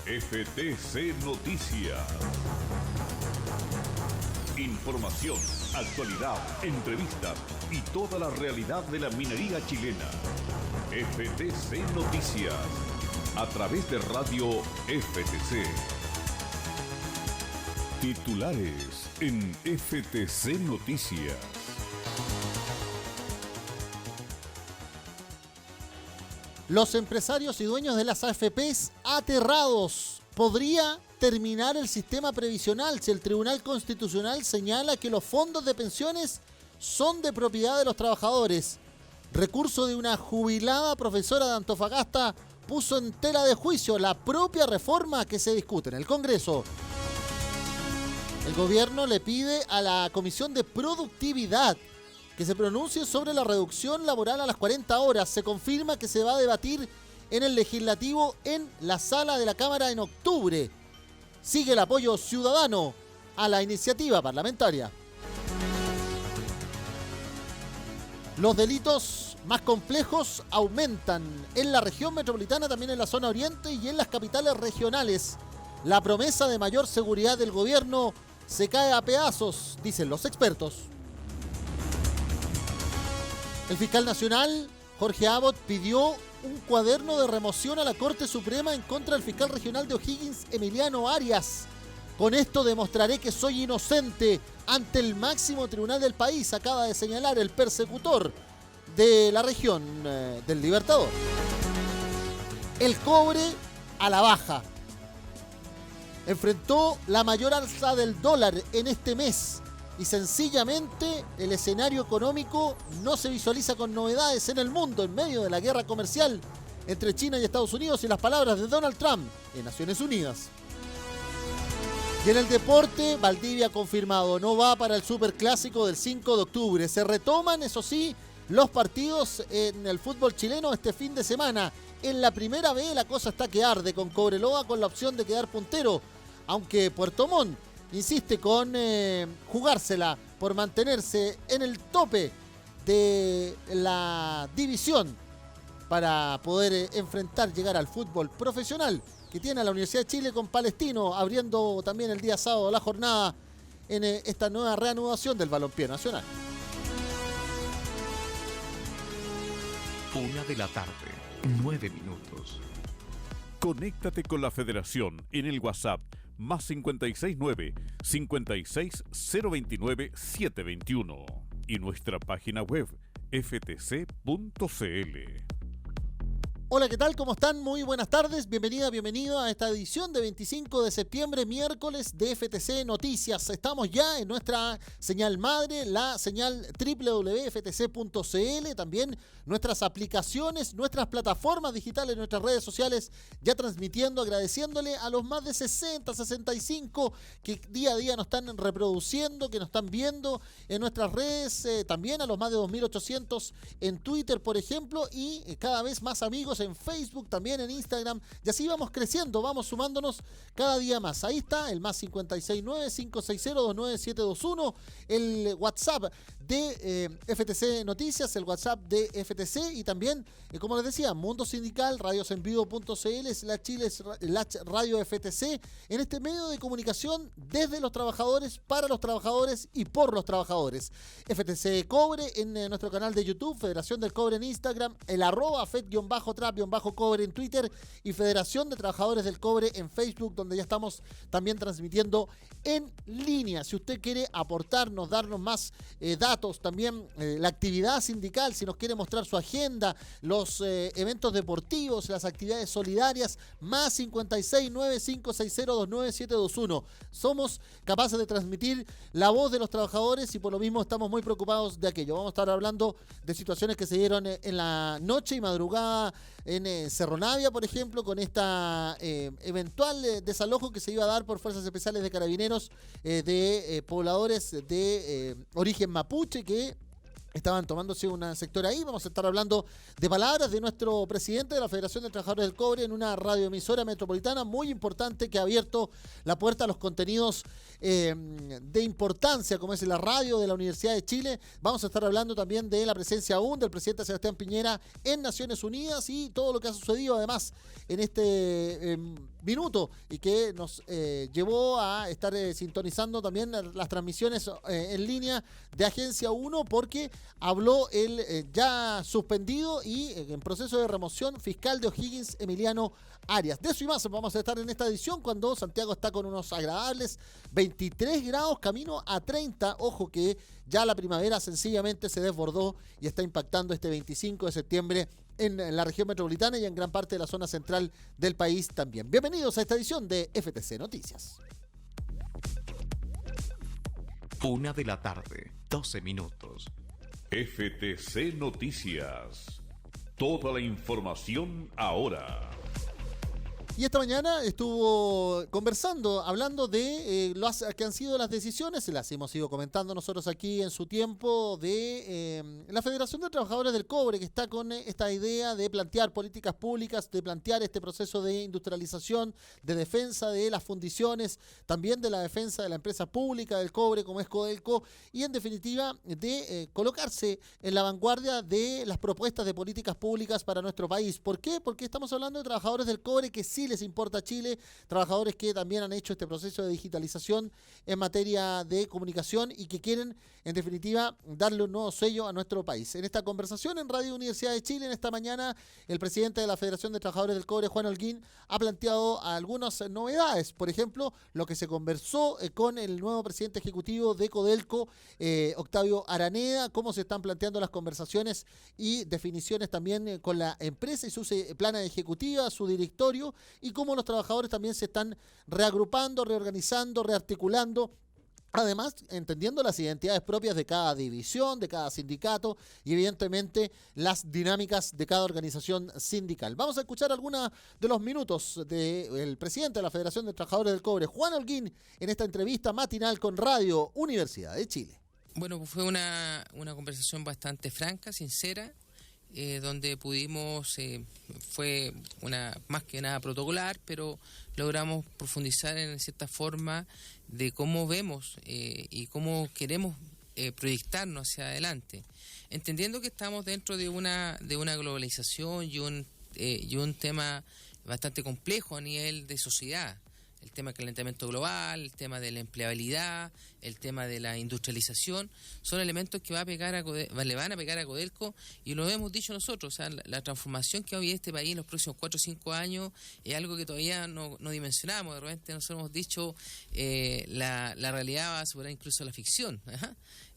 FTC Noticias. Información, actualidad, entrevistas y toda la realidad de la minería chilena. FTC Noticias, a través de Radio FTC. Titulares en FTC Noticias. Los empresarios y dueños de las AFPs aterrados. ¿Podría terminar el sistema previsional si el Tribunal Constitucional señala que los fondos de pensiones son de propiedad de los trabajadores? Recurso de una jubilada profesora de Antofagasta puso en tela de juicio la propia reforma que se discute en el Congreso. El gobierno le pide a la Comisión de Productividad que se pronuncie sobre la reducción laboral a las 40 horas. Se confirma que se va a debatir en el Legislativo en la sala de la Cámara en octubre. Sigue el apoyo ciudadano a la iniciativa parlamentaria. Los delitos más complejos aumentan en la región metropolitana, también en la zona oriente y en las capitales regionales. La promesa de mayor seguridad del gobierno se cae a pedazos, dicen los expertos. El fiscal nacional, Jorge Abbott, pidió un cuaderno de remoción a la Corte Suprema en contra del fiscal regional de O'Higgins, Emiliano Arias. Con esto demostraré que soy inocente ante el máximo tribunal del país, acaba de señalar el persecutor de la región del Libertador. El cobre a la baja. Enfrentó la mayor alza del dólar en este mes. Y sencillamente el escenario económico no se visualiza con novedades en el mundo en medio de la guerra comercial entre China y Estados Unidos y las palabras de Donald Trump en Naciones Unidas. Y en el deporte, Valdivia confirmado, no va para el Superclásico del 5 de octubre. Se retoman, eso sí, los partidos en el fútbol chileno este fin de semana. En la primera B la cosa está que arde con Cobreloa con la opción de quedar puntero, aunque Puerto Montt insiste con jugársela por mantenerse en el tope de la división para poder llegar al fútbol profesional que tiene a la Universidad de Chile con Palestino, abriendo también el día sábado la jornada en esta nueva reanudación del balompié nacional. 1:09 p.m. Conéctate con la Federación en el WhatsApp más 569-56 029-721 y nuestra página web ftc.cl. Hola, ¿qué tal? ¿Cómo están? Muy buenas tardes. Bienvenido a esta edición de 25 de septiembre, miércoles de FTC Noticias. Estamos ya en nuestra señal madre, la señal www.ftc.cl, también nuestras aplicaciones, nuestras plataformas digitales, nuestras redes sociales, ya transmitiendo, agradeciéndole a los más de 65 que día a día nos están reproduciendo, que nos están viendo en nuestras redes, también a los más de 2.800 en Twitter, por ejemplo, y cada vez más amigos en Facebook, también en Instagram, y así vamos creciendo, vamos sumándonos cada día más. Ahí está el más 569-560-29721, el WhatsApp de FTC Noticias, el WhatsApp de FTC, y también, como les decía, Mundo Sindical, radiosenvivo.cl/Radio FTC, en este medio de comunicación desde los trabajadores, para los trabajadores y por los trabajadores. FTC Cobre en nuestro canal de YouTube, Federación del Cobre en Instagram, el @fed_trap_cobre en Twitter y Federación de Trabajadores del Cobre en Facebook, donde ya estamos también transmitiendo en línea. Si usted quiere aportarnos, darnos más datos, también la actividad sindical, si nos quiere mostrar su agenda, los eventos deportivos, las actividades solidarias, más 569-560-29721. Somos capaces de transmitir la voz de los trabajadores y por lo mismo estamos muy preocupados de aquello. Vamos a estar hablando de situaciones que se dieron en la noche y madrugada en Cerro Navia, por ejemplo, con esta eventual desalojo que se iba a dar por fuerzas especiales de carabineros de pobladores de origen mapuche que estaban tomándose un sector ahí. Vamos a estar hablando de palabras de nuestro presidente de la Federación de Trabajadores del Cobre en una radioemisora metropolitana muy importante que ha abierto la puerta a los contenidos de importancia, como es la radio de la Universidad de Chile. Vamos a estar hablando también de la presencia aún del presidente Sebastián Piñera en Naciones Unidas y todo lo que ha sucedido además en este minuto y que nos llevó a estar sintonizando también las transmisiones en línea de Agencia 1 porque habló el ya suspendido y en proceso de remoción fiscal de O'Higgins, Emiliano Arias. De eso y más vamos a estar en esta edición cuando Santiago está con unos agradables 23 grados camino a 30. Ojo que ya la primavera sencillamente se desbordó y está impactando este 25 de septiembre en la región metropolitana y en gran parte de la zona central del país también. Bienvenidos a esta edición de FTC Noticias. 1 de la tarde, 12 minutos. FTC Noticias. Toda la información ahora. Y esta mañana estuvo conversando, hablando de las que han sido las decisiones, las hemos ido comentando nosotros aquí en su tiempo, de la Federación de Trabajadores del Cobre, que está con esta idea de plantear políticas públicas, de plantear este proceso de industrialización, de defensa de las fundiciones, también de la defensa de la empresa pública del cobre como es Codelco, y en definitiva de colocarse en la vanguardia de las propuestas de políticas públicas para nuestro país. ¿Por qué? Porque estamos hablando de trabajadores del cobre que sí les importa Chile, trabajadores que también han hecho este proceso de digitalización en materia de comunicación y que quieren, en definitiva, darle un nuevo sello a nuestro país. En esta conversación en Radio Universidad de Chile, en esta mañana, el presidente de la Federación de Trabajadores del Cobre, Juan Holguín, ha planteado algunas novedades. Por ejemplo, lo que se conversó con el nuevo presidente ejecutivo de Codelco, Octavio Araneda, cómo se están planteando las conversaciones y definiciones también con la empresa y sus planes ejecutivas, su directorio, y cómo los trabajadores también se están reagrupando, reorganizando, rearticulando. Además, entendiendo las identidades propias de cada división, de cada sindicato y evidentemente las dinámicas de cada organización sindical. Vamos a escuchar algunos de los minutos del presidente de la Federación de Trabajadores del Cobre, Juan Holguín, en esta entrevista matinal con Radio Universidad de Chile. Bueno, pues fue una conversación bastante franca, sincera, donde pudimos, fue una más que nada protocolar, pero logramos profundizar en cierta forma de cómo vemos y cómo queremos proyectarnos hacia adelante, entendiendo que estamos dentro de una globalización y un tema bastante complejo a nivel de sociedad. El tema del calentamiento global, el tema de la empleabilidad, el tema de la industrialización, son elementos que le van a pegar a Codelco, y lo hemos dicho nosotros. O sea, la transformación que va a vivir este país en los próximos 4 o 5 años es algo que todavía no dimensionamos. De repente nosotros hemos dicho la realidad va a superar incluso la ficción.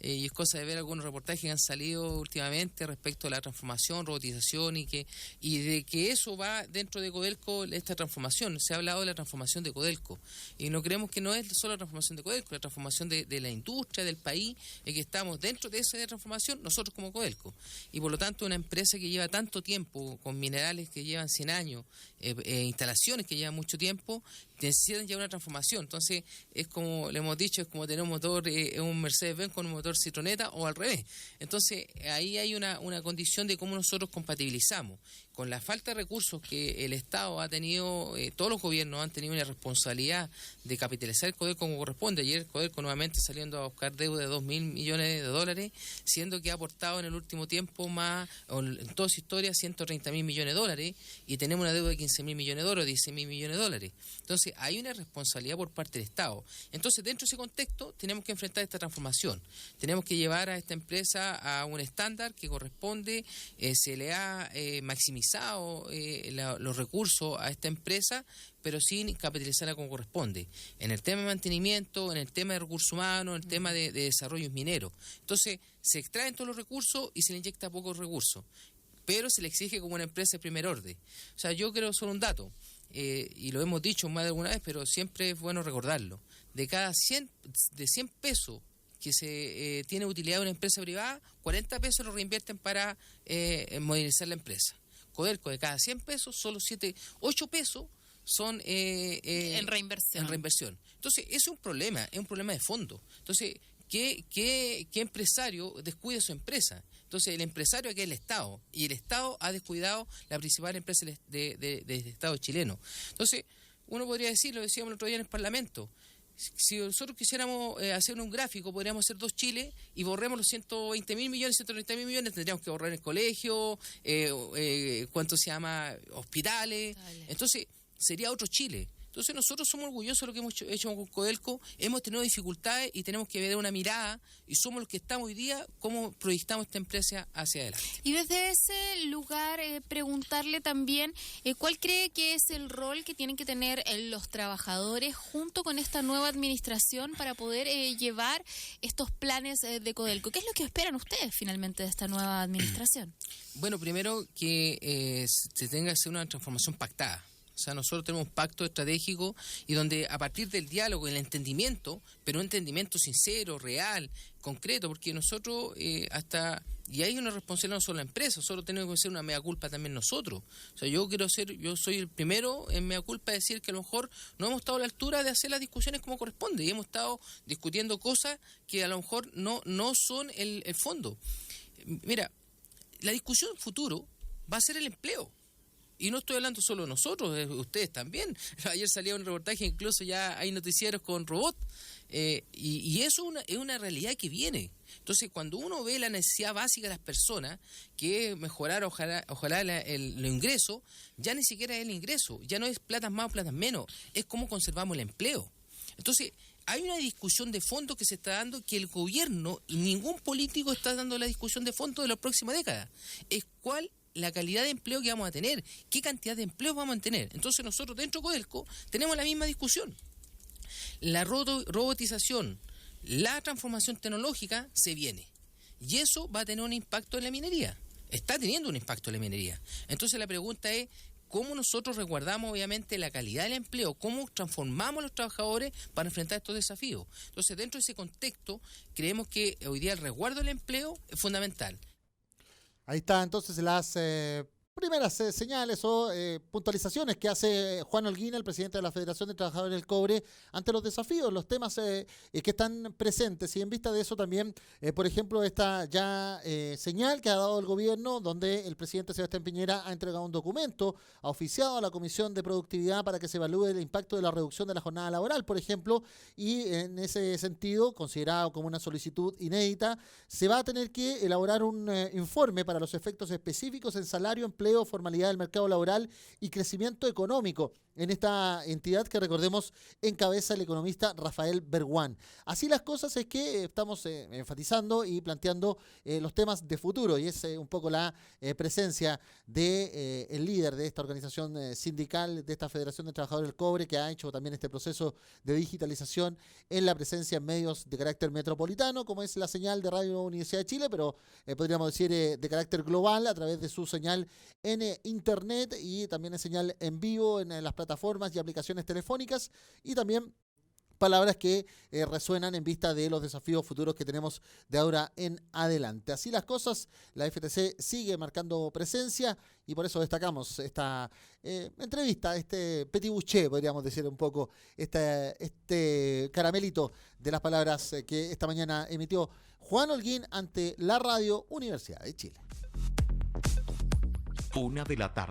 Y es cosa de ver algunos reportajes que han salido últimamente respecto a la transformación, robotización y de que eso va dentro de Codelco, esta transformación. Se ha hablado de la transformación de Codelco y no creemos que no es solo la transformación de Codelco, la transformación de la industria, del país, es que estamos dentro de esa transformación nosotros como Codelco. Y por lo tanto una empresa que lleva tanto tiempo, con minerales que llevan 100 años, instalaciones que llevan mucho tiempo, necesitan ya una transformación. Entonces, es como le hemos dicho, es como tener un motor, un Mercedes-Benz con un motor Citroneta o al revés. Entonces, ahí hay una condición de cómo nosotros compatibilizamos. Con la falta de recursos que el Estado ha tenido, todos los gobiernos han tenido una responsabilidad de capitalizar el Codelco como corresponde. Ayer el Codelco nuevamente saliendo a buscar deuda de $2.000 millones, siendo que ha aportado en el último tiempo más, en toda su historia, $130.000 millones, y tenemos una deuda de $15.000 millones, $16.000 millones. Entonces, hay una responsabilidad por parte del Estado. Entonces, dentro de ese contexto, tenemos que enfrentar esta transformación. Tenemos que llevar a esta empresa a un estándar que corresponde. Se le ha maximizado los recursos a esta empresa, pero sin capitalizarla como corresponde. En el tema de mantenimiento, en el tema de recursos humanos, en el tema de desarrollos mineros. Entonces, se extraen todos los recursos y se le inyecta pocos recursos, pero se le exige como una empresa de primer orden. O sea, yo creo solo un dato. Y lo hemos dicho más de alguna vez, pero siempre es bueno recordarlo. De 100 pesos que se tiene utilidad de una empresa privada, 40 pesos lo reinvierten para modernizar la empresa. Codelco, de cada 100 pesos, solo 8 pesos son en reinversión. Entonces, eso es un problema de fondo. Entonces, ¿qué empresario descuida su empresa? Entonces, el empresario aquí es el Estado, y el Estado ha descuidado la principal empresa del Estado chileno. Entonces, uno podría decir, lo decíamos el otro día en el Parlamento, si nosotros quisiéramos hacer un gráfico, podríamos hacer 2 Chiles y borremos los 120.000 millones, 130.000 millones, tendríamos que borrar el colegio, ¿cuánto se llama? Hospitales. Entonces, sería otro Chile. Entonces nosotros somos orgullosos de lo que hemos hecho con Codelco, hemos tenido dificultades y tenemos que ver una mirada, y somos los que estamos hoy día, cómo proyectamos esta empresa hacia adelante. Y desde ese lugar, preguntarle también, ¿cuál cree que es el rol que tienen que tener los trabajadores junto con esta nueva administración para poder llevar estos planes de Codelco? ¿Qué es lo que esperan ustedes finalmente de esta nueva administración? Bueno, primero que se tenga que hacer una transformación pactada. O sea, nosotros tenemos un pacto estratégico y donde a partir del diálogo, el entendimiento, pero un entendimiento sincero, real, concreto, porque nosotros y hay una responsabilidad no solo la empresa, nosotros tenemos que hacer una mea culpa también nosotros. O sea, yo soy el primero en mea culpa de decir que a lo mejor no hemos estado a la altura de hacer las discusiones como corresponde y hemos estado discutiendo cosas que a lo mejor no son el fondo. Mira, la discusión futuro va a ser el empleo. Y no estoy hablando solo de nosotros, ustedes también. Ayer salía un reportaje, incluso ya hay noticieros con robots. Y eso es una realidad que viene. Entonces, cuando uno ve la necesidad básica de las personas, que es mejorar, ojalá los ingresos, ya ni siquiera es el ingreso, ya no es platas más o platas menos, es cómo conservamos el empleo. Entonces, hay una discusión de fondo que se está dando que el gobierno y ningún político está dando la discusión de fondo de la próxima década. Es cuál la calidad de empleo que vamos a tener, qué cantidad de empleos vamos a tener. Entonces nosotros dentro de Codelco tenemos la misma discusión. La robotización, la transformación tecnológica se viene. Y eso va a tener un impacto en la minería. Está teniendo un impacto en la minería. Entonces la pregunta es, ¿cómo nosotros resguardamos obviamente la calidad del empleo? ¿Cómo transformamos a los trabajadores para enfrentar estos desafíos? Entonces dentro de ese contexto creemos que hoy día el resguardo del empleo es fundamental. Ahí está entonces las primeras señales o puntualizaciones que hace Juan Holguín, el presidente de la Federación de Trabajadores del Cobre, ante los desafíos, los temas que están presentes. Y en vista de eso también, por ejemplo, esta ya señal que ha dado el gobierno, donde el presidente Sebastián Piñera ha entregado un documento, ha oficiado a la Comisión de Productividad para que se evalúe el impacto de la reducción de la jornada laboral, por ejemplo, y en ese sentido, considerado como una solicitud inédita, se va a tener que elaborar un informe para los efectos específicos en salario, empleo, formalidad del mercado laboral y crecimiento económico en esta entidad que, recordemos, encabeza el economista Rafael Berguán. Así las cosas es que estamos enfatizando y planteando los temas de futuro, y es un poco la presencia de el líder de esta organización sindical, de esta Federación de Trabajadores del Cobre, que ha hecho también este proceso de digitalización en la presencia en medios de carácter metropolitano, como es la señal de Radio Universidad de Chile, pero podríamos decir de carácter global a través de su señal en internet y también en señal en vivo en las plataformas y aplicaciones telefónicas, y también palabras que resuenan en vista de los desafíos futuros que tenemos de ahora en adelante. Así las cosas, la FTC sigue marcando presencia y por eso destacamos esta entrevista, este petit bouché, podríamos decir un poco, este caramelito de las palabras que esta mañana emitió Juan Holguín ante la Radio Universidad de Chile. 1:00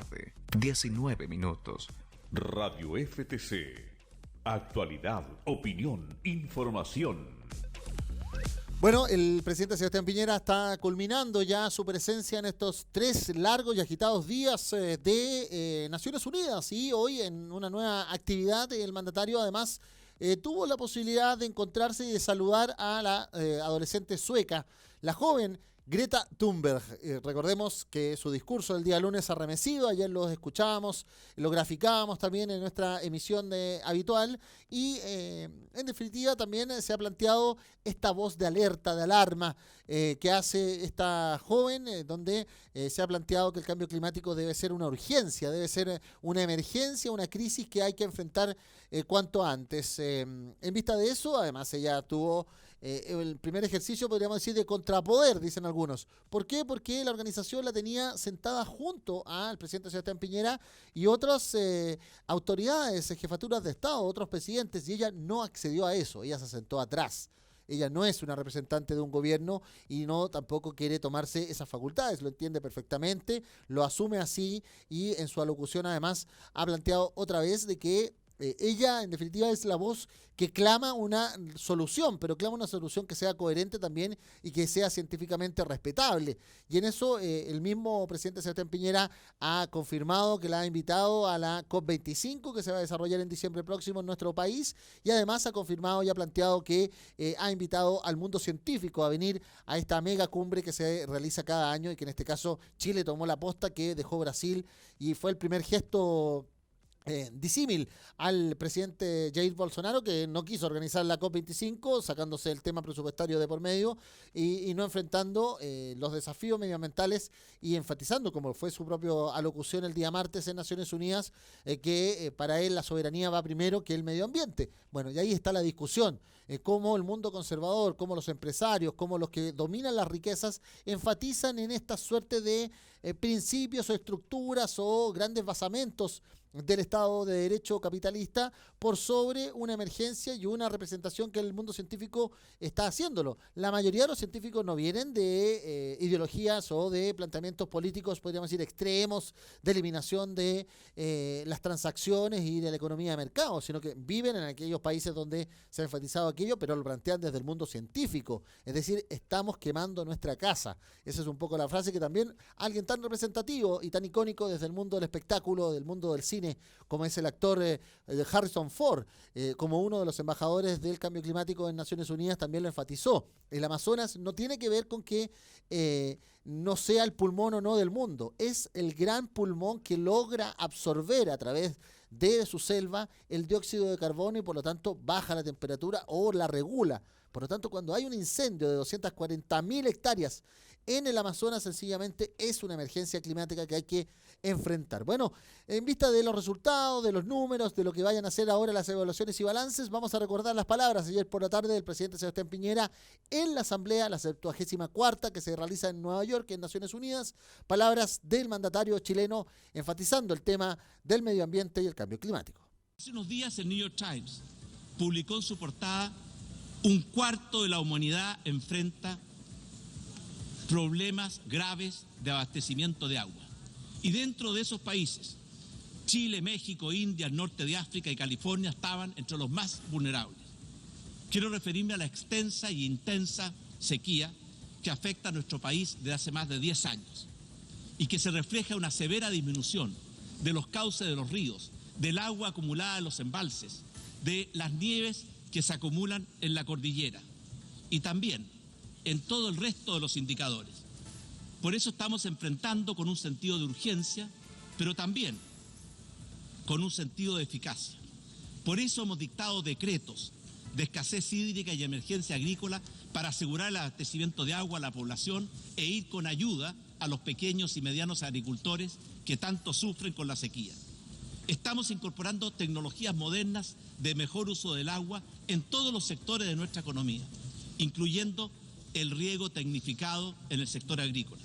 p.m, 19 minutos. Radio FTC. Actualidad, opinión, información. Bueno, el presidente Sebastián Piñera está culminando ya su presencia en estos 3 largos y agitados días de Naciones Unidas, y hoy en una nueva actividad el mandatario además tuvo la posibilidad de encontrarse y de saludar a la adolescente sueca, la joven Greta Thunberg. Recordemos que su discurso del día lunes arremecido, ayer lo escuchábamos, lo graficábamos también en nuestra emisión habitual, y en definitiva también se ha planteado esta voz de alerta, de alarma que hace esta joven, donde se ha planteado que el cambio climático debe ser una urgencia, debe ser una emergencia, una crisis que hay que enfrentar cuanto antes. En vista de eso, además ella tuvo el primer ejercicio, podríamos decir, de contrapoder, dicen algunos. ¿Por qué? Porque la organización la tenía sentada junto al presidente Sebastián Piñera y otras autoridades, jefaturas de Estado, otros presidentes, y ella no accedió a eso, ella se sentó atrás. ella no es una representante de un gobierno y no tampoco quiere tomarse esas facultades, lo entiende perfectamente, lo asume así y en su alocución además ha planteado otra vez de que ella en definitiva es la voz que clama una solución, pero clama una solución que sea coherente también y que sea científicamente respetable. Y en eso el mismo presidente Sebastián Piñera ha confirmado que la ha invitado a la COP25 que se va a desarrollar en diciembre próximo en nuestro país y además ha confirmado y ha planteado que ha invitado al mundo científico a venir a esta mega cumbre que se realiza cada año y que en este caso Chile tomó la posta que dejó Brasil y fue el primer gesto disímil al presidente Jair Bolsonaro, que no quiso organizar la COP25, sacándose el tema presupuestario de por medio y no enfrentando los desafíos medioambientales y enfatizando, como fue su propia alocución el día martes en Naciones Unidas, que para él la soberanía va primero que el medio ambiente. Bueno, y ahí está la discusión, cómo el mundo conservador, cómo los empresarios, cómo los que dominan las riquezas enfatizan en esta suerte de principios o estructuras o grandes basamentos del Estado de Derecho capitalista por sobre una emergencia y una representación que el mundo científico está haciéndolo. La mayoría de los científicos no vienen de ideologías o de planteamientos políticos, podríamos decir, extremos, de eliminación de las transacciones y de la economía de mercado, sino que viven en aquellos países donde se ha enfatizado aquello, pero lo plantean desde el mundo científico. Es decir, estamos quemando nuestra casa. Esa es un poco la frase que también alguien tan representativo y tan icónico desde el mundo del espectáculo, del mundo del cine, como es el actor Harrison Ford, como uno de los embajadores del cambio climático en Naciones Unidas, también lo enfatizó. El Amazonas no tiene que ver con que no sea el pulmón o no del mundo, es el gran pulmón que logra absorber a través de su selva el dióxido de carbono y por lo tanto baja la temperatura o la regula. Por lo tanto, cuando hay un incendio de 240.000 hectáreas en el Amazonas, sencillamente es una emergencia climática que hay que enfrentar. Bueno, en vista de los resultados, de los números, de lo que vayan a hacer ahora las evaluaciones y balances, vamos a recordar las palabras ayer por la tarde del presidente Sebastián Piñera en la asamblea, la 74ª que se realiza en Nueva York, en Naciones Unidas, palabras del mandatario chileno enfatizando el tema del medio ambiente y el cambio climático. Hace unos días el New York Times publicó en su portada: un cuarto de la humanidad enfrenta problemas graves de abastecimiento de agua. Y dentro de esos países, Chile, México, India, el norte de África y California estaban entre los más vulnerables. Quiero referirme a la extensa y intensa sequía que afecta a nuestro país desde hace más de 10 años y que se refleja en una severa disminución de los cauces de los ríos, del agua acumulada en los embalses, de las nieves que se acumulan en la cordillera y también en todo el resto de los indicadores. Por eso estamos enfrentando con un sentido de urgencia, pero también con un sentido de eficacia. Por eso hemos dictado decretos de escasez hídrica y emergencia agrícola para asegurar el abastecimiento de agua a la población e ir con ayuda a los pequeños y medianos agricultores que tanto sufren con la sequía. Estamos incorporando tecnologías modernas de mejor uso del agua en todos los sectores de nuestra economía, incluyendo el riego tecnificado en el sector agrícola.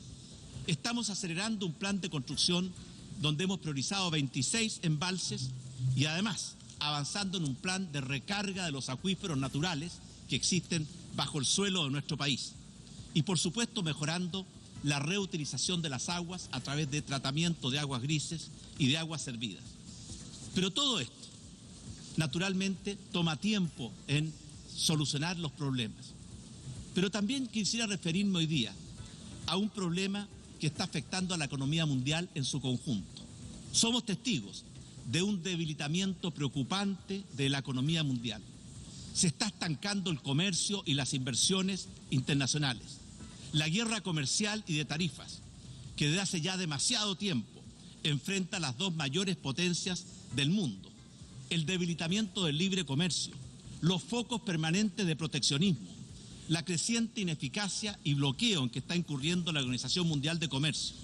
Estamos acelerando un plan de construcción donde hemos priorizado 26 embalses y además avanzando en un plan de recarga de los acuíferos naturales que existen bajo el suelo de nuestro país. Y por supuesto mejorando la reutilización de las aguas a través de tratamiento de aguas grises y de aguas servidas. Pero todo esto, naturalmente, toma tiempo en solucionar los problemas. Pero también quisiera referirme hoy día a un problema que está afectando a la economía mundial en su conjunto. Somos testigos de un debilitamiento preocupante de la economía mundial. Se está estancando el comercio y las inversiones internacionales. La guerra comercial y de tarifas, que desde hace ya demasiado tiempo enfrenta a las dos mayores potencias del mundo. El debilitamiento del libre comercio, los focos permanentes de proteccionismo, la creciente ineficacia y bloqueo en que está incurriendo la Organización Mundial de Comercio,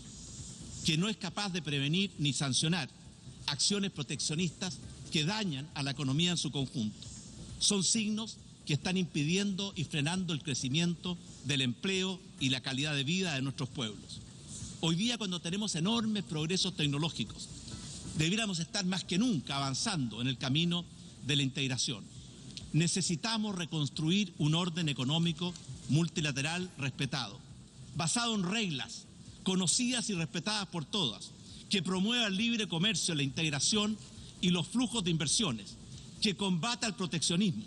que no es capaz de prevenir ni sancionar acciones proteccionistas que dañan a la economía en su conjunto. Son signos que están impidiendo y frenando el crecimiento del empleo y la calidad de vida de nuestros pueblos. Hoy día, cuando tenemos enormes progresos tecnológicos, debiéramos estar más que nunca avanzando en el camino de la integración. necesitamos reconstruir un orden económico multilateral respetado, basado en reglas conocidas y respetadas por todas, que promueva el libre comercio, la integración y los flujos de inversiones, que combata el proteccionismo,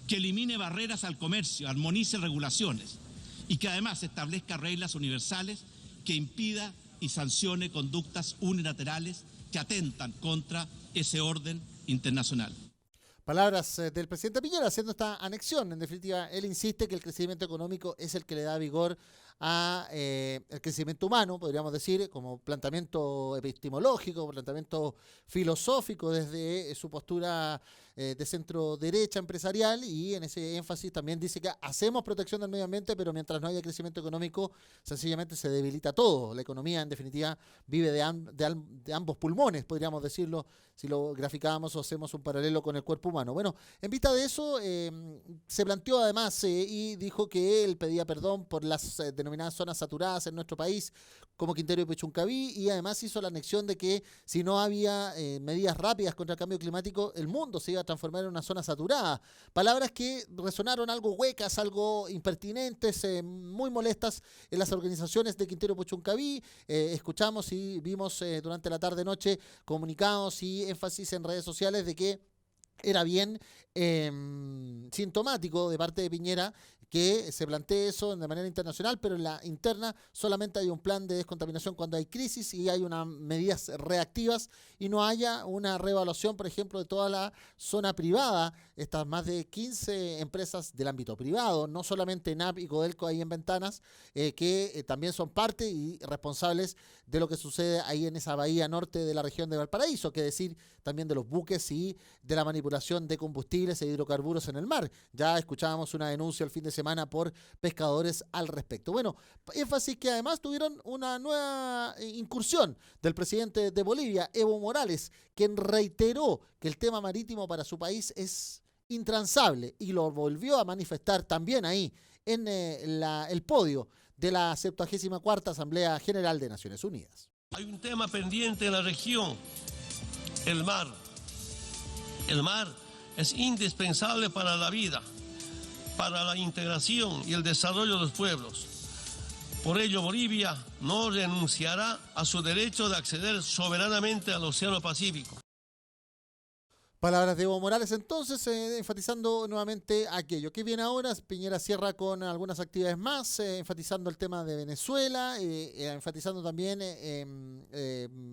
que elimine barreras al comercio, armonice regulaciones y que además establezca reglas universales que impida y sancione conductas unilaterales que atentan contra ese orden internacional. Palabras del presidente Piñera haciendo esta anexión. En definitiva, él insiste que el crecimiento económico es el que le da vigor a el crecimiento humano, podríamos decir, como planteamiento epistemológico, planteamiento filosófico desde su postura de centro derecha empresarial, y en ese énfasis también dice que hacemos protección del medio ambiente, pero mientras no haya crecimiento económico, sencillamente se debilita todo. La economía, en definitiva, vive de ambos pulmones, podríamos decirlo, si lo graficábamos o hacemos un paralelo con el cuerpo humano. Bueno, en vista de eso, se planteó además y dijo que él pedía perdón por las denominadas zonas saturadas en nuestro país, como Quintero y Puchuncaví, y además hizo la anexión de que si no había medidas rápidas contra el cambio climático, el mundo se iba a transformar en una zona saturada. Palabras que resonaron algo huecas, algo impertinentes, muy molestas en las organizaciones de Quintero y Puchuncaví. Escuchamos y vimos durante la tarde-noche comunicados y énfasis en redes sociales de que era bien sintomático de parte de Piñera que se plantee eso de manera internacional, pero en la interna solamente hay un plan de descontaminación cuando hay crisis y hay unas medidas reactivas, y no haya una reevaluación, por ejemplo, de toda la zona privada, estas más de 15 empresas del ámbito privado, no solamente NAP y Codelco ahí en Ventanas, que también son parte y responsables de lo que sucede ahí en esa bahía norte de la región de Valparaíso, que decir también de los buques y de la manipulación de combustibles e hidrocarburos en el mar. Ya escuchábamos una denuncia el fin de semana por pescadores al respecto. Bueno, énfasis que además tuvieron una nueva incursión del presidente de Bolivia, Evo Morales, quien reiteró que el tema marítimo para su país es intransable y lo volvió a manifestar también ahí en el podio de la 74ª Asamblea General de Naciones Unidas. Hay un tema pendiente en la región, el mar. El mar es indispensable para la vida, para la integración y el desarrollo de los pueblos. Por ello, Bolivia no renunciará a su derecho de acceder soberanamente al Océano Pacífico. Palabras de Evo Morales entonces, enfatizando nuevamente aquello. ¿Qué viene ahora? Piñera cierra con algunas actividades más, enfatizando el tema de Venezuela, enfatizando también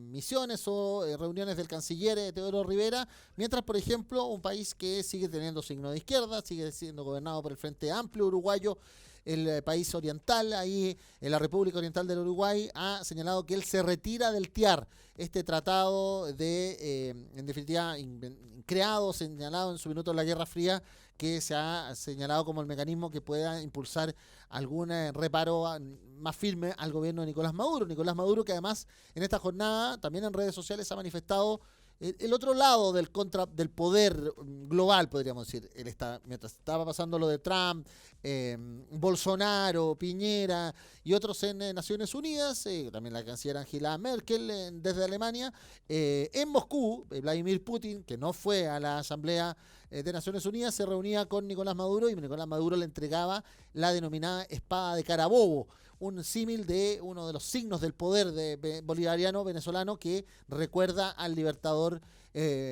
misiones o reuniones del canciller Teodoro Rivera, mientras, por ejemplo, un país que sigue teniendo signo de izquierda, sigue siendo gobernado por el Frente Amplio uruguayo, el país oriental, ahí en la República Oriental del Uruguay, ha señalado que él se retira del TIAR, este tratado de, en definitiva, creado, señalado en su minuto en la Guerra Fría, que se ha señalado como el mecanismo que pueda impulsar algún reparo más firme al gobierno de Nicolás Maduro. Nicolás Maduro, que además en esta jornada, también en redes sociales, ha manifestado el otro lado del poder global, podríamos decir. Él está, mientras estaba pasando lo de Trump, Bolsonaro, Piñera y otros en Naciones Unidas, también la canciller Angela Merkel desde Alemania, en Moscú, Vladimir Putin, que no fue a la Asamblea de Naciones Unidas, se reunía con Nicolás Maduro y Nicolás Maduro le entregaba la denominada espada de Carabobo, un símil de uno de los signos del poder bolivariano venezolano que recuerda al libertador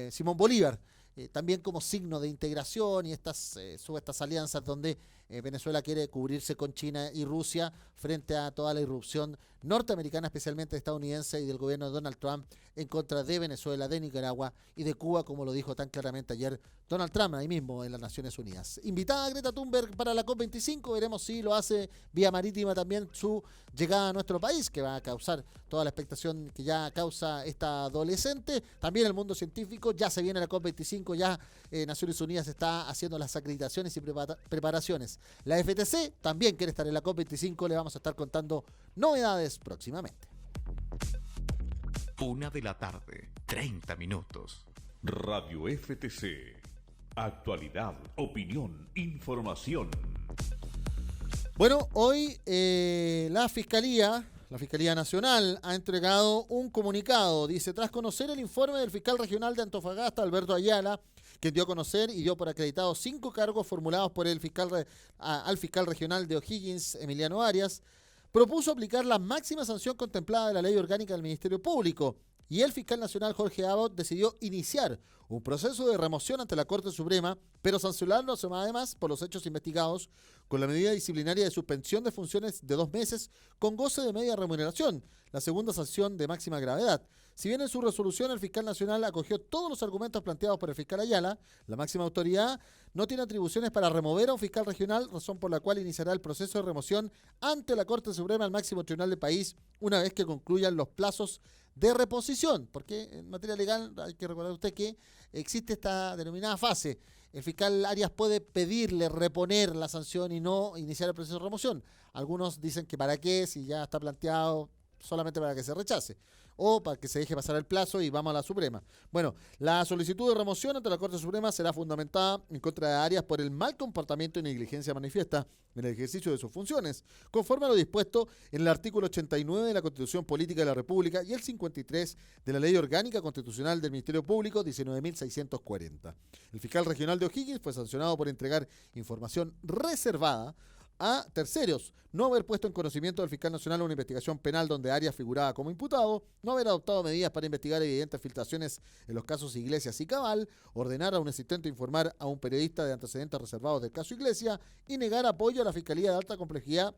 Simón Bolívar, también como signo de integración y estas alianzas donde Venezuela quiere cubrirse con China y Rusia frente a toda la irrupción norteamericana, especialmente estadounidense, y del gobierno de Donald Trump en contra de Venezuela, de Nicaragua y de Cuba, como lo dijo tan claramente ayer Donald Trump ahí mismo en las Naciones Unidas. Invitada a Greta Thunberg para la COP25, veremos si lo hace vía marítima también su llegada a nuestro país, que va a causar toda la expectación que ya causa esta adolescente. También el mundo científico, ya se viene la COP25, ya Naciones Unidas está haciendo las acreditaciones y preparaciones. La FTC también quiere estar en la COP25, le vamos a estar contando novedades próximamente. 1:30 p.m. Radio FTC. Actualidad, opinión, información. Bueno, hoy la Fiscalía Nacional ha entregado un comunicado. Dice, tras conocer el informe del fiscal regional de Antofagasta, Alberto Ayala, quien dio a conocer y dio por acreditados 5 cargos formulados por el fiscal al fiscal regional de O'Higgins, Emiliano Arias, propuso aplicar la máxima sanción contemplada de la Ley Orgánica del Ministerio Público, y el fiscal nacional Jorge Abbott decidió iniciar un proceso de remoción ante la Corte Suprema, pero sancionándose además por los hechos investigados con la medida disciplinaria de suspensión de funciones de 2 meses con goce de media remuneración, la segunda sanción de máxima gravedad. Si bien en su resolución el fiscal nacional acogió todos los argumentos planteados por el fiscal Ayala, la máxima autoridad no tiene atribuciones para remover a un fiscal regional, razón por la cual iniciará el proceso de remoción ante la Corte Suprema, el máximo tribunal del país, una vez que concluyan los plazos de reposición, porque en materia legal hay que recordar usted que existe esta denominada fase. El fiscal Arias puede pedirle reponer la sanción y no iniciar el proceso de remoción. Algunos dicen que para qué, si ya está planteado solamente para que se rechace, o para que se deje pasar el plazo y vamos a la Suprema. Bueno, la solicitud de remoción ante la Corte Suprema será fundamentada en contra de Arias por el mal comportamiento y negligencia manifiesta en el ejercicio de sus funciones, conforme a lo dispuesto en el artículo 89 de la Constitución Política de la República y el 53 de la Ley Orgánica Constitucional del Ministerio Público, 19.640. El fiscal regional de O'Higgins fue sancionado por entregar información reservada a terceros, no haber puesto en conocimiento del fiscal nacional una investigación penal donde Arias figuraba como imputado, no haber adoptado medidas para investigar evidentes filtraciones en los casos Iglesias y Cabal, ordenar a un asistente informar a un periodista de antecedentes reservados del caso Iglesias y negar apoyo a la Fiscalía de Alta Complejidad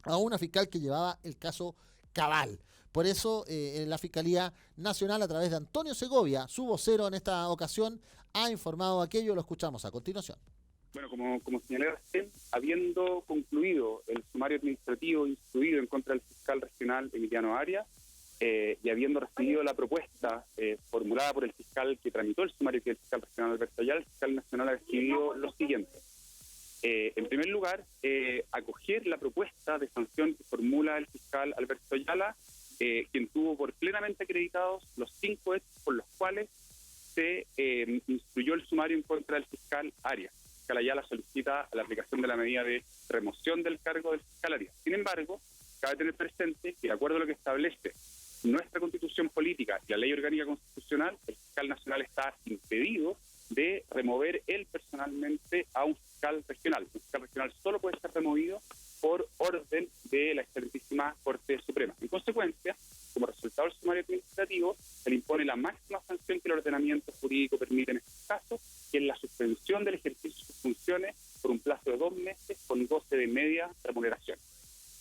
a una fiscal que llevaba el caso Cabal. Por eso la Fiscalía Nacional, a través de Antonio Segovia, su vocero en esta ocasión, ha informado aquello. Lo escuchamos a continuación. Bueno, como señalé recién, habiendo concluido el sumario administrativo instruido en contra del fiscal regional Emiliano Arias y habiendo recibido la propuesta formulada por el fiscal que tramitó el sumario, que es el fiscal regional Alberto Ayala, el fiscal nacional ha decidido lo siguiente. En primer lugar, acoger la propuesta de sanción que formula el fiscal Alberto Ayala, quien tuvo por plenamente acreditados los 5 hechos por los cuales se instruyó el sumario en contra del fiscal Arias. El fiscal Ayala solicita la aplicación de la medida de remoción del cargo del fiscal Arias. Sin embargo, cabe tener presente que, de acuerdo a lo que establece nuestra Constitución Política y la Ley Orgánica Constitucional, el fiscal nacional está impedido de remover él personalmente a un fiscal regional. Un fiscal regional solo puede ser removido por orden de la Excelentísima Corte Suprema. En consecuencia, como resultado del sumario administrativo, se le impone la máxima sanción que el ordenamiento jurídico permite en este caso, que es la suspensión del ejercicio de sus funciones por un plazo de 2 meses con goce de media remuneración.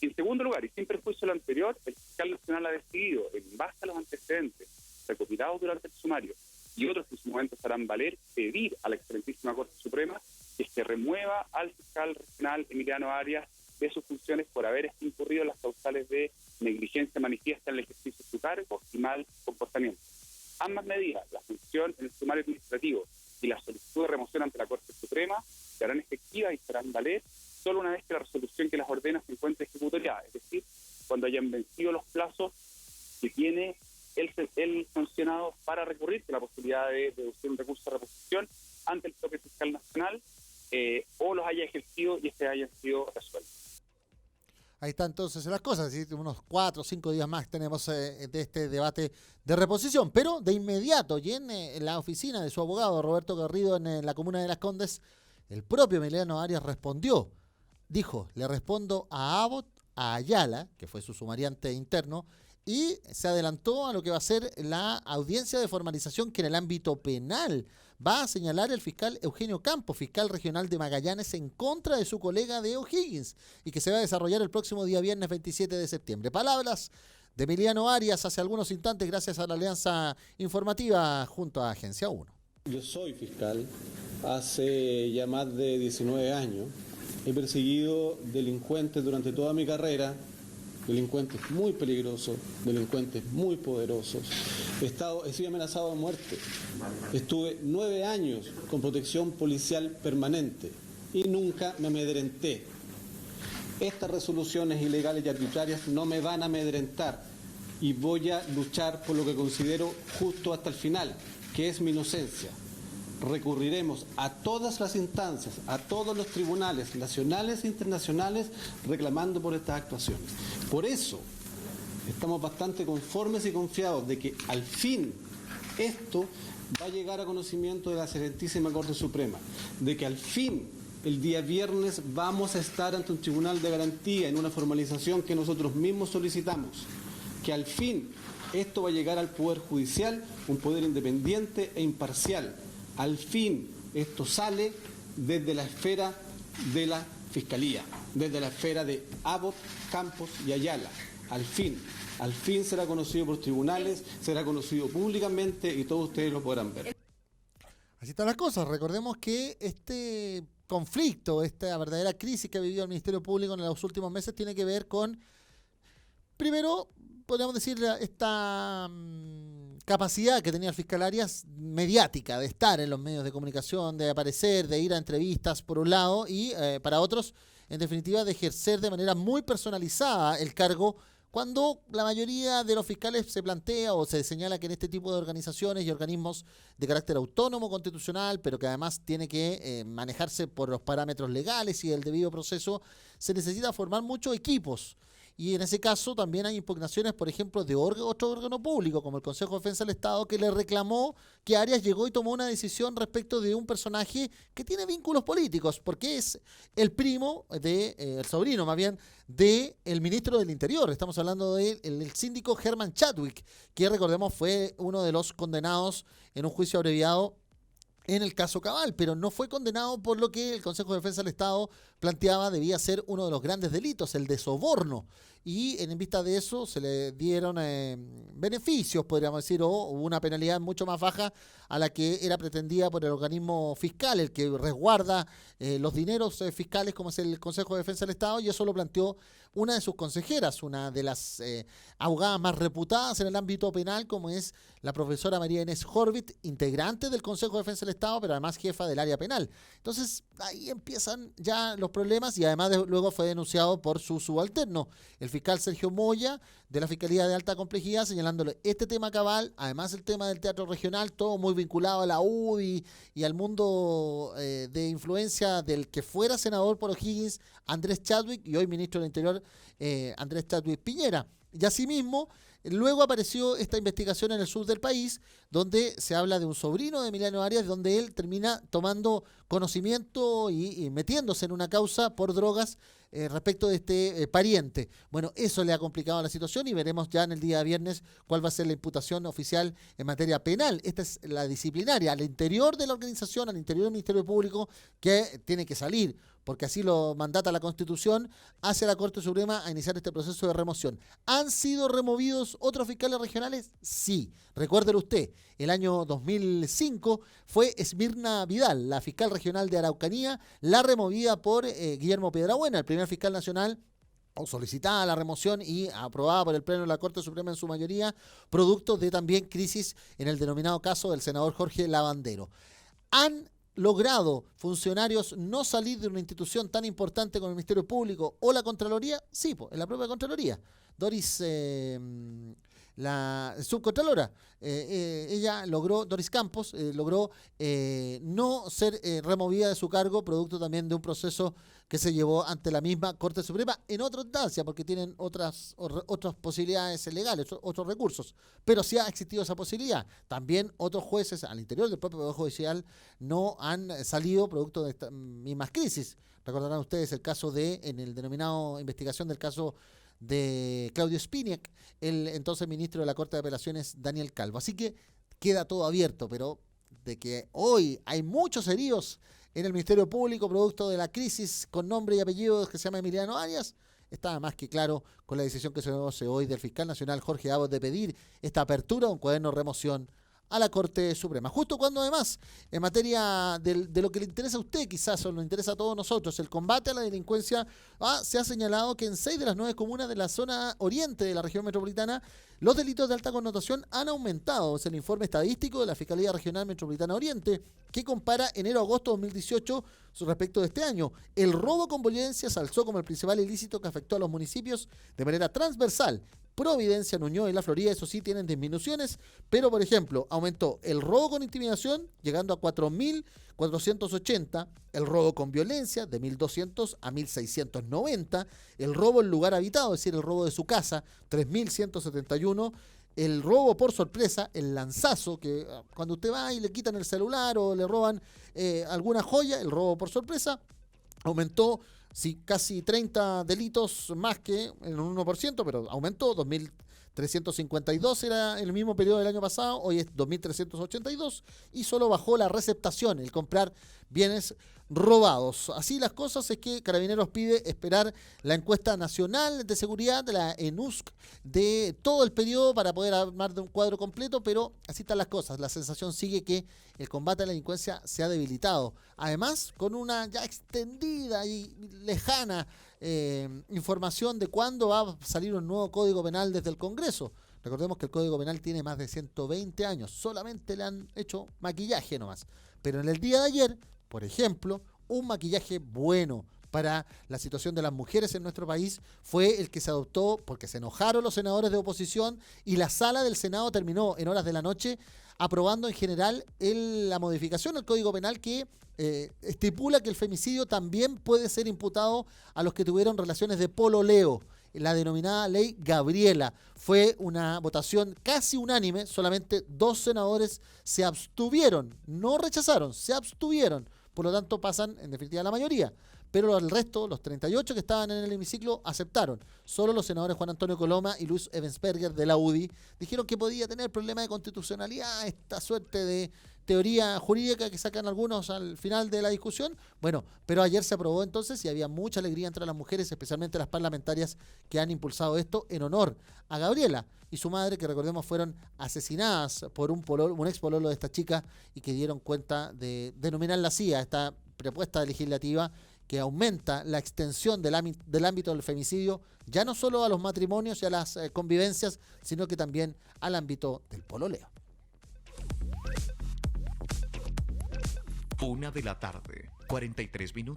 En segundo lugar, y sin perjuicio de lo anterior, el fiscal nacional ha decidido, en base a los antecedentes recopilados durante el sumario y otros que en su momento se harán valer, pedir a la Excelentísima Corte Suprema que se remueva al fiscal regional Emiliano Arias de sus funciones por haber incurrido en las causales de negligencia manifiesta en el ejercicio de su cargo y mal comportamiento. Ambas medidas, la sanción en el sumario administrativo y la solicitud de remoción ante la Corte Suprema, se harán efectivas y serán valer solo una vez que la resolución que las ordena se encuentre ejecutoriada, es decir, cuando hayan vencido los plazos que tiene el sancionado para recurrir, que la posibilidad de deducir un recurso de reposición ante el propio fiscal nacional, o los haya ejercido y hayan sido resueltos. Ahí están entonces las cosas, ¿sí? Unos 4 o 5 días más tenemos de este debate de reposición, pero de inmediato, y en la oficina de su abogado Roberto Garrido en la comuna de Las Condes, el propio Emiliano Arias respondió, dijo, le respondo a Abbott, a Ayala, que fue su sumariante interno, y se adelantó a lo que va a ser la audiencia de formalización que en el ámbito penal va a señalar el fiscal Eugenio Campos, fiscal regional de Magallanes, en contra de su colega de O'Higgins, y que se va a desarrollar el próximo día viernes 27 de septiembre. Palabras de Emiliano Arias hace algunos instantes gracias a la alianza informativa junto a Agencia 1. Yo soy fiscal hace ya más de 19 años. He perseguido delincuentes durante toda mi carrera, delincuentes muy peligrosos, delincuentes muy poderosos. He sido amenazado de muerte. Estuve 9 años con protección policial permanente y nunca me amedrenté. Estas resoluciones ilegales y arbitrarias no me van a amedrentar y voy a luchar por lo que considero justo hasta el final, que es mi inocencia. Recurriremos a todas las instancias, a todos los tribunales nacionales e internacionales reclamando por estas actuaciones. Por eso estamos bastante conformes y confiados de que al fin esto va a llegar a conocimiento de la Excelentísima Corte Suprema, de que al fin, el día viernes, vamos a estar ante un tribunal de garantía en una formalización que nosotros mismos solicitamos, que al fin esto va a llegar al Poder Judicial, un poder independiente e imparcial. Al fin esto sale desde la esfera de la Fiscalía, desde la esfera de Abbott, Campos y Ayala. Al fin será conocido por tribunales, será conocido públicamente y todos ustedes lo podrán ver. Así están las cosas. Recordemos que este conflicto, esta verdadera crisis que ha vivido el Ministerio Público en los últimos meses tiene que ver con, primero, podríamos decir, esta capacidad que tenía el fiscal Arias mediática, de estar en los medios de comunicación, de aparecer, de ir a entrevistas por un lado y para otros, en definitiva, de ejercer de manera muy personalizada el cargo, cuando la mayoría de los fiscales se plantea o se señala que en este tipo de organizaciones y organismos de carácter autónomo constitucional, pero que además tiene que manejarse por los parámetros legales y el debido proceso, se necesita formar muchos equipos. Y en ese caso también hay impugnaciones, por ejemplo, de otro órgano público, como el Consejo de Defensa del Estado, que le reclamó que Arias llegó y tomó una decisión respecto de un personaje que tiene vínculos políticos, porque es el primo, el sobrino más bien, del ministro del Interior. Estamos hablando del síndico Herman Chadwick, que recordemos fue uno de los condenados en un juicio abreviado en el caso Cabal, pero no fue condenado por lo que el Consejo de Defensa del Estado planteaba debía ser uno de los grandes delitos, el de soborno. Y en vista de eso se le dieron beneficios, podríamos decir, o una penalidad mucho más baja a la que era pretendida por el organismo fiscal, el que resguarda los dineros fiscales, como es el Consejo de Defensa del Estado, y eso lo planteó una de sus consejeras, una de las abogadas más reputadas en el ámbito penal, como es la profesora María Inés Horvit, integrante del Consejo de Defensa del Estado, pero además jefa del área penal. Entonces, ahí empiezan ya los problemas y además luego fue denunciado por su subalterno, el fiscal Sergio Moya, de la Fiscalía de Alta Complejidad, señalándole este tema Cabal, además el tema del teatro regional, todo muy vinculado a la UDI y al mundo de influencia del que fuera senador por O'Higgins, Andrés Chadwick, y hoy ministro del Interior, Andrés Chadwick Piñera. Y asimismo, luego apareció esta investigación en el sur del país, donde se habla de un sobrino de Emiliano Arias, donde él termina tomando conocimiento y metiéndose en una causa por drogas respecto de este pariente. Bueno, eso le ha complicado la situación y veremos ya en el día viernes cuál va a ser la imputación oficial en materia penal. Esta es la disciplinaria, al interior de la organización, al interior del Ministerio Público, que tiene que salir, porque así lo mandata la Constitución, hacia la Corte Suprema a iniciar este proceso de remoción. ¿Han sido removidos otros fiscales regionales? Sí. Recuérdelo usted, el año 2005 fue Esmirna Vidal, la fiscal regional de Araucanía, la removida por Guillermo Piedrabuena, el primer fiscal nacional, solicitada la remoción y aprobada por el Pleno de la Corte Suprema en su mayoría, producto de también crisis en el denominado caso del senador Jorge Lavandero. ¿Han logrado funcionarios no salir de una institución tan importante como el Ministerio Público o la Contraloría? Sí, en la propia Contraloría. Doris, la subcontralora, ella logró, Doris Campos, logró no ser removida de su cargo, producto también de un proceso que se llevó ante la misma Corte Suprema en otra instancia, porque tienen otras posibilidades legales, otros recursos. Pero sí ha existido esa posibilidad. También otros jueces al interior del propio Poder Judicial no han salido producto de estas mismas crisis. Recordarán ustedes el caso en el denominado investigación del caso de Claudio Spiniak, el entonces ministro de la Corte de Apelaciones, Daniel Calvo. Así que queda todo abierto, pero de que hoy hay muchos heridos en el Ministerio Público producto de la crisis con nombre y apellido que se llama Emiliano Arias, está más que claro con la decisión que se conoce hoy del fiscal nacional Jorge Abbott de pedir esta apertura de un cuaderno de remoción a la Corte Suprema. Justo cuando además, en materia de lo que le interesa a usted quizás, o nos interesa a todos nosotros, el combate a la delincuencia, se ha señalado que en 6 de las 9 comunas de la zona oriente de la región metropolitana, los delitos de alta connotación han aumentado. Es el informe estadístico de la Fiscalía Regional Metropolitana Oriente, que compara enero-agosto 2018 respecto de este año. El robo con violencia se alzó como el principal ilícito que afectó a los municipios de manera transversal. Providencia, Ñuñoa y La Florida, eso sí, tienen disminuciones, pero, por ejemplo, aumentó el robo con intimidación, llegando a 4.480, el robo con violencia, de 1.200 a 1.690, el robo en lugar habitado, es decir, el robo de su casa, 3.171, el robo por sorpresa, el lanzazo, que cuando usted va y le quitan el celular o le roban alguna joya, el robo por sorpresa, aumentó casi 30 delitos más que en un 1%, pero aumentó. 2.352 era el mismo periodo del año pasado, hoy es 2.382, y solo bajó la receptación, el comprar bienes robados. Así las cosas, es que Carabineros pide esperar la encuesta nacional de seguridad, de la ENUSC, de todo el periodo para poder armar de un cuadro completo, pero así están las cosas. La sensación sigue que el combate a la delincuencia se ha debilitado. Además, con una ya extendida y lejana información de cuándo va a salir un nuevo Código Penal desde el Congreso. Recordemos que el Código Penal tiene más de 120 años, solamente le han hecho maquillaje nomás. Pero en el día de ayer, por ejemplo, un maquillaje bueno para la situación de las mujeres en nuestro país fue el que se adoptó porque se enojaron los senadores de oposición y la sala del Senado terminó en horas de la noche aprobando en general la modificación al Código Penal que estipula que el femicidio también puede ser imputado a los que tuvieron relaciones de pololeo. La denominada ley Gabriela. Fue una votación casi unánime, solamente 2 senadores se abstuvieron, no rechazaron, se abstuvieron, por lo tanto pasan en definitiva la mayoría, pero el resto, los 38 que estaban en el hemiciclo, aceptaron. Solo los senadores Juan Antonio Coloma y Luis Ebensperger de la UDI dijeron que podía tener problema de constitucionalidad, esta suerte de teoría jurídica que sacan algunos al final de la discusión. Bueno, pero ayer se aprobó entonces y había mucha alegría entre las mujeres, especialmente las parlamentarias que han impulsado esto en honor a Gabriela y su madre, que recordemos fueron asesinadas por un ex pololo de esta chica y que dieron cuenta de denominar la CIA, esta propuesta legislativa que aumenta la extensión del ámbito del femicidio, ya no solo a los matrimonios y a las convivencias, sino que también al ámbito del pololeo. 1:43 p.m.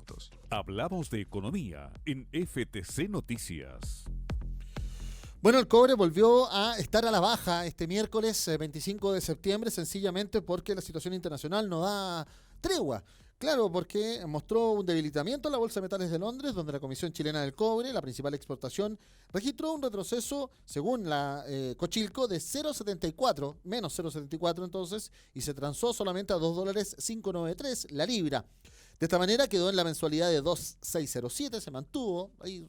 Hablamos de economía en FTC Noticias. Bueno, el cobre volvió a estar a la baja este miércoles 25 de septiembre, sencillamente porque la situación internacional no da tregua. Claro, porque mostró un debilitamiento en la Bolsa de Metales de Londres, donde la Comisión Chilena del Cobre, la principal exportación, registró un retroceso, según la Cochilco, de 0,74, menos 0,74 entonces, y se transó solamente a $2.593 la libra. De esta manera quedó en la mensualidad de 2,607, se mantuvo, ahí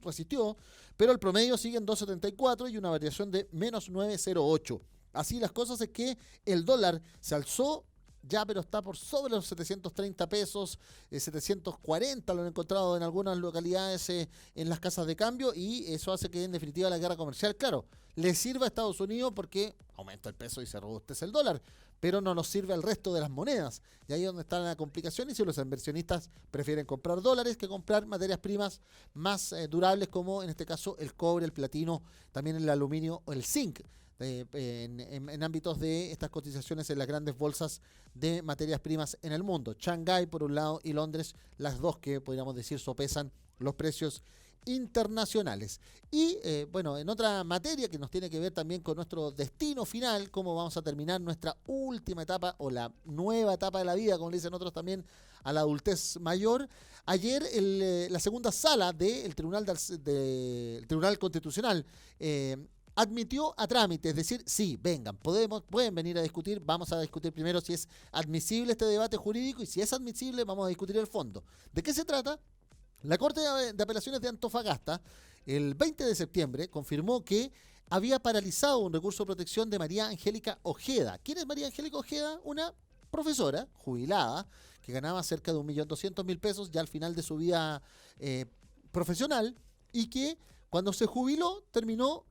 resistió, pero el promedio sigue en 2,74 y una variación de menos 9,08. Así las cosas es que el dólar se alzó ya, pero está por sobre los 730 pesos, 740 lo han encontrado en algunas localidades en las casas de cambio, y eso hace que en definitiva la guerra comercial, claro, le sirva a Estados Unidos porque aumenta el peso y se robustece el dólar, pero no nos sirve al resto de las monedas, y ahí es donde está la complicación, y si los inversionistas prefieren comprar dólares que comprar materias primas más durables, como en este caso el cobre, el platino, también el aluminio o el zinc, en ámbitos de estas cotizaciones en las grandes bolsas de materias primas en el mundo. Shanghái por un lado y Londres, las dos que podríamos decir sopesan los precios internacionales. Y bueno, en otra materia que nos tiene que ver también con nuestro destino final, cómo vamos a terminar nuestra última etapa o la nueva etapa de la vida, como le dicen otros también, a la adultez mayor. Ayer la segunda sala del Tribunal Constitucional admitió a trámite, es decir, sí, vengan, pueden venir a discutir, vamos a discutir primero si es admisible este debate jurídico, y si es admisible vamos a discutir el fondo. ¿De qué se trata? La Corte de Apelaciones de Antofagasta, el 20 de septiembre, confirmó que había paralizado un recurso de protección de María Angélica Ojeda. ¿Quién es María Angélica Ojeda? Una profesora jubilada que ganaba cerca de 1.200.000 pesos ya al final de su vida profesional, y que cuando se jubiló terminó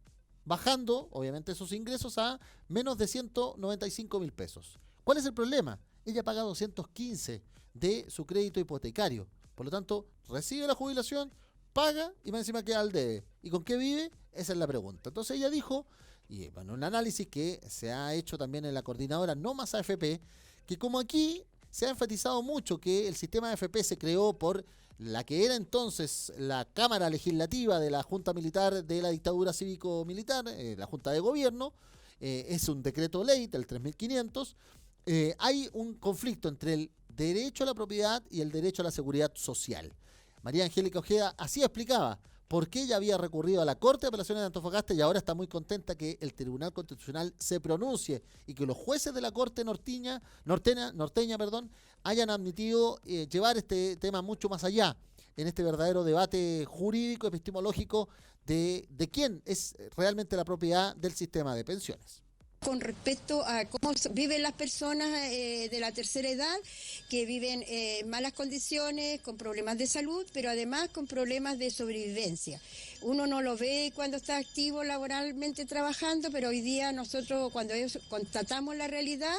bajando, obviamente, sus ingresos a menos de 195.000 pesos. ¿Cuál es el problema? Ella paga 215 de su crédito hipotecario. Por lo tanto, recibe la jubilación, paga y más encima queda al debe. ¿Y con qué vive? Esa es la pregunta. Entonces ella dijo, y bueno, un análisis que se ha hecho también en la coordinadora No Más AFP, que como aquí se ha enfatizado mucho que el sistema de AFP se creó por la que era entonces la Cámara Legislativa de la Junta Militar de la dictadura cívico-militar, la Junta de Gobierno, es un decreto ley del 3500, hay un conflicto entre el derecho a la propiedad y el derecho a la seguridad social. María Angélica Ojeda así explicaba: por qué ella había recurrido a la Corte de Apelaciones de Antofagasta y ahora está muy contenta que el Tribunal Constitucional se pronuncie y que los jueces de la Corte norteña, hayan admitido llevar este tema mucho más allá en este verdadero debate jurídico, epistemológico de quién es realmente la propiedad del sistema de pensiones. Con respecto a cómo viven las personas de la tercera edad, que viven en malas condiciones, con problemas de salud, pero además con problemas de sobrevivencia. Uno no lo ve cuando está activo laboralmente trabajando, pero hoy día nosotros cuando constatamos la realidad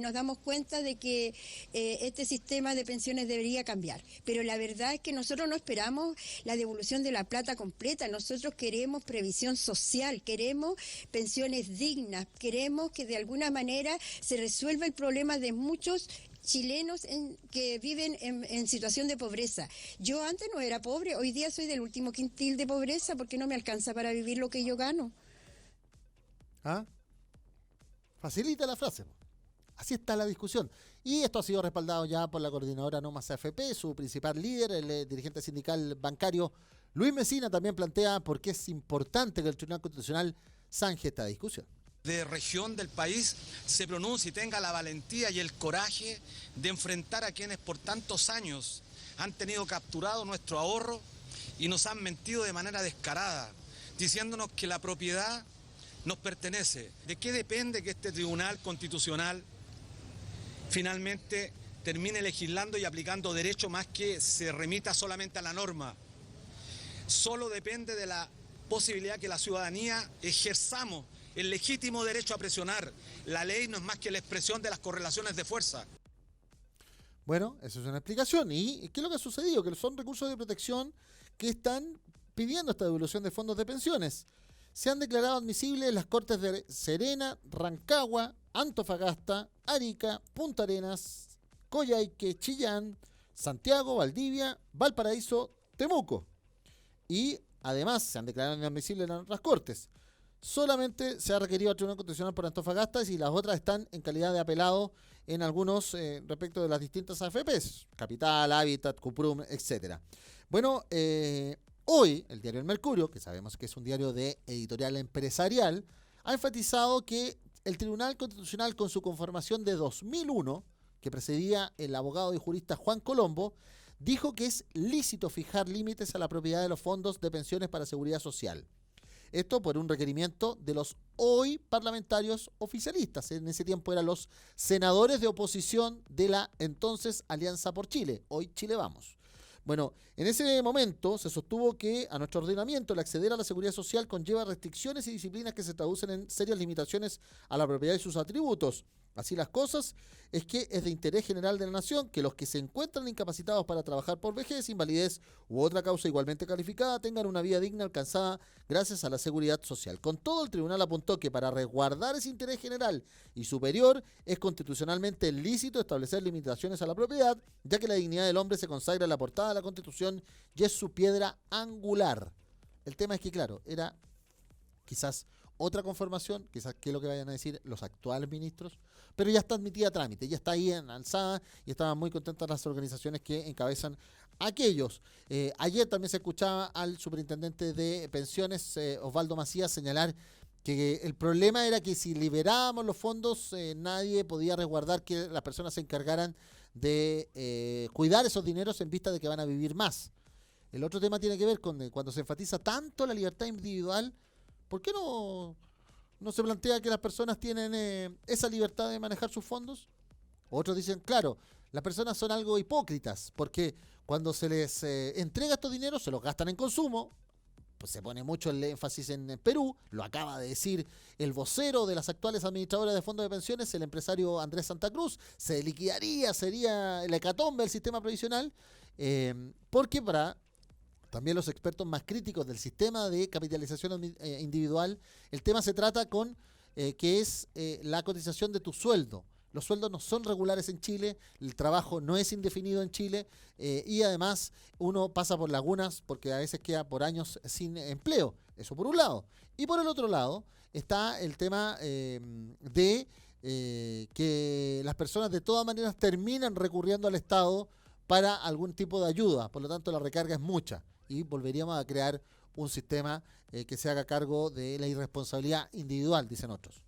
nos damos cuenta de que este sistema de pensiones debería cambiar. Pero la verdad es que nosotros no esperamos la devolución de la plata completa, nosotros queremos previsión social, queremos pensiones dignas, queremos que de alguna manera se resuelva el problema de muchos chilenos que viven en situación de pobreza. Yo antes no era pobre, hoy día soy del último quintil de pobreza porque no me alcanza para vivir lo que yo gano. ¿Ah? Facilita la frase. Así está la discusión. Y esto ha sido respaldado ya por la coordinadora No Más AFP, su principal líder, el dirigente sindical bancario Luis Mesina, también plantea por qué es importante que el Tribunal Constitucional zanje esta discusión. De región del país se pronuncie y tenga la valentía y el coraje de enfrentar a quienes por tantos años han tenido capturado nuestro ahorro y nos han mentido de manera descarada, diciéndonos que la propiedad nos pertenece. ¿De qué depende que este Tribunal Constitucional finalmente termine legislando y aplicando derecho más que se remita solamente a la norma? Solo depende de la posibilidad que la ciudadanía ejerzamos el legítimo derecho a presionar. La ley no es más que la expresión de las correlaciones de fuerza. Bueno, eso es una explicación. ¿Y qué es lo que ha sucedido? Que son recursos de protección que están pidiendo esta devolución de fondos de pensiones. Se han declarado admisibles las Cortes de Serena, Rancagua, Antofagasta, Arica, Punta Arenas, Coyhaique, Chillán, Santiago, Valdivia, Valparaíso, Temuco. Y además se han declarado inadmisibles en otras cortes. Solamente se ha requerido al Tribunal Constitucional por Antofagasta y las otras están en calidad de apelado en algunos respecto de las distintas AFPs, Capital, Hábitat, Cuprum, etcétera. Bueno, hoy el diario El Mercurio, que sabemos que es un diario de editorial empresarial, ha enfatizado que el Tribunal Constitucional, con su conformación de 2001, que precedía el abogado y jurista Juan Colombo, dijo que es lícito fijar límites a la propiedad de los fondos de pensiones para seguridad social. Esto por un requerimiento de los hoy parlamentarios oficialistas. En ese tiempo eran los senadores de oposición de la entonces Alianza por Chile, hoy Chile Vamos. Bueno, en ese momento se sostuvo que a nuestro ordenamiento el acceder a la seguridad social conlleva restricciones y disciplinas que se traducen en serias limitaciones a la propiedad y sus atributos. Así las cosas, es que es de interés general de la nación que los que se encuentran incapacitados para trabajar por vejez, invalidez u otra causa igualmente calificada tengan una vida digna alcanzada gracias a la seguridad social. Con todo, el tribunal apuntó que para resguardar ese interés general y superior es constitucionalmente lícito establecer limitaciones a la propiedad, ya que la dignidad del hombre se consagra en la portada de la Constitución y es su piedra angular. El tema es que, claro, era quizás otra conformación, quizás qué es lo que vayan a decir los actuales ministros, pero ya está admitida a trámite, ya está ahí en alzada y estaban muy contentas las organizaciones que encabezan aquellos. Ayer también se escuchaba al superintendente de pensiones, Osvaldo Macías, señalar que el problema era que si liberábamos los fondos, nadie podía resguardar que las personas se encargaran de cuidar esos dineros en vista de que van a vivir más. El otro tema tiene que ver con cuando se enfatiza tanto la libertad individual. ¿Por qué no se plantea que las personas tienen esa libertad de manejar sus fondos? Otros dicen, claro, las personas son algo hipócritas, porque cuando se les entrega estos dineros, se los gastan en consumo. Pues se pone mucho el énfasis en Perú, lo acaba de decir el vocero de las actuales administradoras de fondos de pensiones, el empresario Andrés Santa Cruz. Se liquidaría, sería el hecatombe del sistema previsional, porque para también los expertos más críticos del sistema de capitalización individual, el tema se trata con que es la cotización de tu sueldo. Los sueldos no son regulares en Chile, el trabajo no es indefinido en Chile y además uno pasa por lagunas porque a veces queda por años sin empleo. Eso por un lado. Y por el otro lado está el tema de que las personas de todas maneras terminan recurriendo al Estado para algún tipo de ayuda. Por lo tanto, la recarga es mucha y volveríamos a crear un sistema que se haga cargo de la irresponsabilidad individual, dicen otros.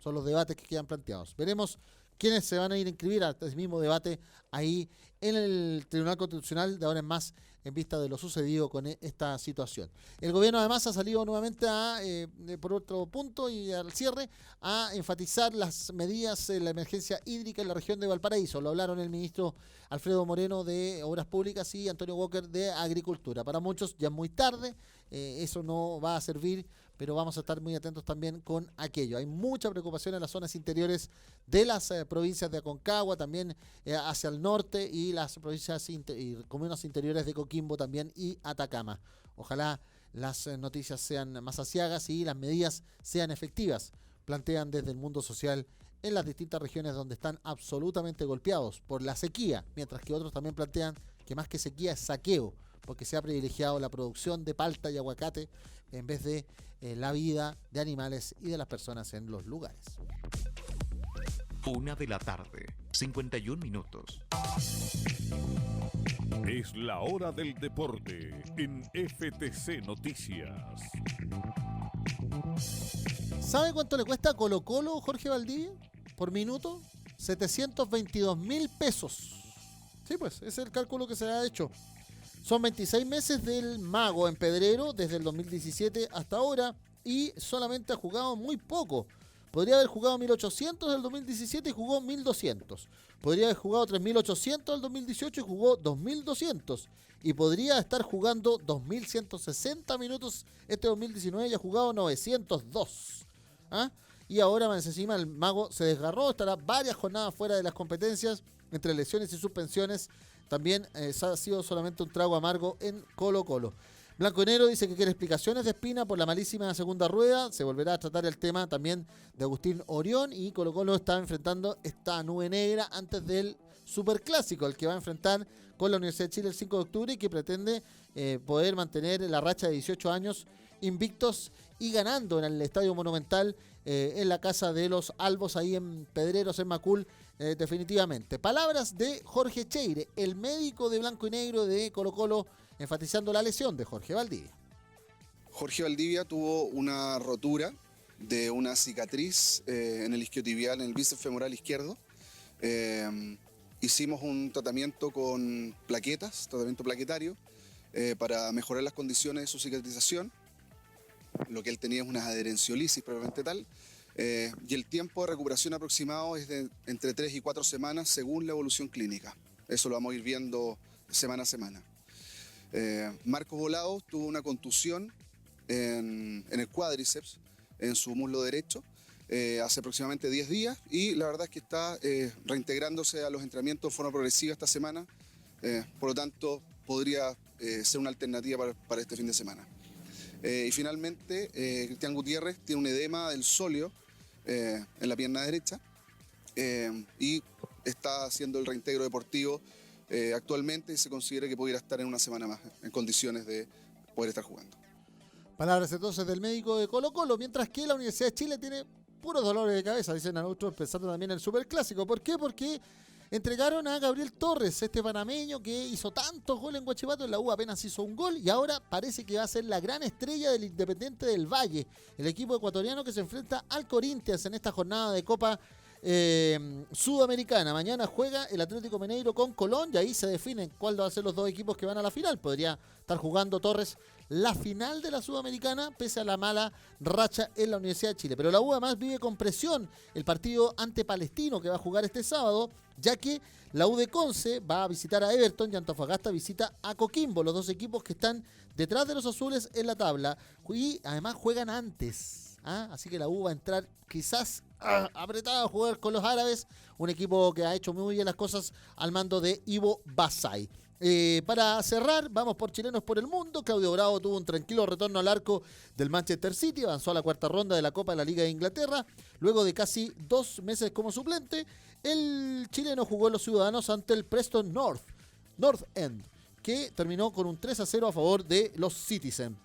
Son los debates que quedan planteados. Veremos quiénes se van a ir a inscribir a este mismo debate ahí en el Tribunal Constitucional de ahora en más, en vista de lo sucedido con esta situación. El gobierno además ha salido nuevamente por otro punto y al cierre, a enfatizar las medidas de la emergencia hídrica en la región de Valparaíso. Lo hablaron el ministro Alfredo Moreno de Obras Públicas y Antonio Walker de Agricultura. Para muchos ya es muy tarde, eso no va a servir, pero vamos a estar muy atentos también con aquello. Hay mucha preocupación en las zonas interiores de las provincias de Aconcagua, también hacia el norte, y las provincias y comunas interiores de Coquimbo también y Atacama. Ojalá las noticias sean más aciagas y las medidas sean efectivas, plantean desde el mundo social en las distintas regiones donde están absolutamente golpeados por la sequía, mientras que otros también plantean que más que sequía es saqueo, porque se ha privilegiado la producción de palta y aguacate en vez de la vida de animales y de las personas en los lugares. 1 de la tarde, 51 minutos. Es la hora del deporte en FTC Noticias. ¿Sabe cuánto le cuesta a Colo-Colo, Jorge Valdivia, por minuto? 722.000 pesos. Sí, pues, ese es el cálculo que se ha hecho. Son 26 meses del mago en Pedrero, desde el 2017 hasta ahora, y solamente ha jugado muy poco. Podría haber jugado 1.800 del 2017 y jugó 1.200. Podría haber jugado 3.800 del 2018 y jugó 2.200. Y podría estar jugando 2.160 minutos este 2019 y ha jugado 902. ¿Ah? Y ahora más encima el mago se desgarró, estará varias jornadas fuera de las competencias, entre lesiones y suspensiones. También ha sido solamente un trago amargo en Colo-Colo. Blanco y Negro dice que quiere explicaciones de Espina por la malísima segunda rueda. Se volverá a tratar el tema también de Agustín Orión, y Colo-Colo está enfrentando esta nube negra antes del Superclásico, el que va a enfrentar con la Universidad de Chile el 5 de octubre y que pretende poder mantener la racha de 18 años invictos y ganando en el Estadio Monumental, en la casa de los Albos, ahí en Pedreros, en Macul, definitivamente. Palabras de Jorge Cheire, el médico de Blanco y Negro de Colo-Colo, enfatizando la lesión de Jorge Valdivia. Jorge Valdivia tuvo una rotura de una cicatriz en el isquiotibial, en el bíceps femoral izquierdo. Hicimos un tratamiento con plaquetas, tratamiento plaquetario, para mejorar las condiciones de su cicatrización. Lo que él tenía es una adherenciolisis propiamente tal, y el tiempo de recuperación aproximado es de entre 3 y 4 semanas según la evolución clínica. Eso lo vamos a ir viendo semana a semana. Marcos Volados tuvo una contusión en el cuádriceps, en su muslo derecho, hace aproximadamente 10 días, y la verdad es que está reintegrándose a los entrenamientos de forma progresiva esta semana. Por lo tanto, podría ser una alternativa para este fin de semana. Y finalmente, Cristian Gutiérrez tiene un edema del sóleo en la pierna derecha, y está haciendo el reintegro deportivo actualmente, y se considera que pudiera estar en una semana más en condiciones de poder estar jugando. Palabras entonces del médico de Colo-Colo, mientras que la Universidad de Chile tiene puros dolores de cabeza, dicen a otros, pensando también en el Superclásico. ¿Por qué? Porque entregaron a Gabriel Torres, este panameño que hizo tantos goles en Huachipato. En la U apenas hizo un gol y ahora parece que va a ser la gran estrella del Independiente del Valle, el equipo ecuatoriano que se enfrenta al Corinthians en esta jornada de Copa Sudamericana. Mañana juega el Atlético Mineiro con Colón y ahí se definen cuál van a ser los dos equipos que van a la final. Podría estar jugando Torres la final de la Sudamericana pese a la mala racha en la Universidad de Chile. Pero la U además vive con presión el partido ante Palestino que va a jugar este sábado, ya que la U de Conce va a visitar a Everton y Antofagasta visita a Coquimbo, los dos equipos que están detrás de los azules en la tabla, y además juegan antes. Así que la U va a entrar quizás apretada a jugar con los árabes, un equipo que ha hecho muy bien las cosas al mando de Ivo Basay. Para cerrar, vamos por chilenos por el mundo. Claudio Bravo tuvo un tranquilo retorno al arco del Manchester City, avanzó a la cuarta ronda de la Copa de la Liga de Inglaterra. Luego de casi 2 meses como suplente, el chileno jugó en los Ciudadanos ante el Preston North End, que terminó con un 3-0 a favor de los Citizen.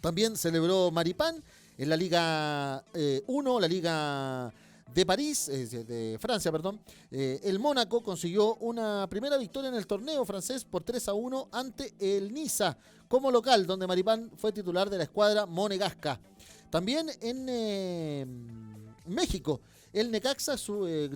También celebró Maripán en la Liga 1, la Liga de París, de Francia, perdón, el Mónaco consiguió una primera victoria en el torneo francés por 3-1 ante el Niza como local, donde Maripán fue titular de la escuadra monegasca. También en México, el Necaxa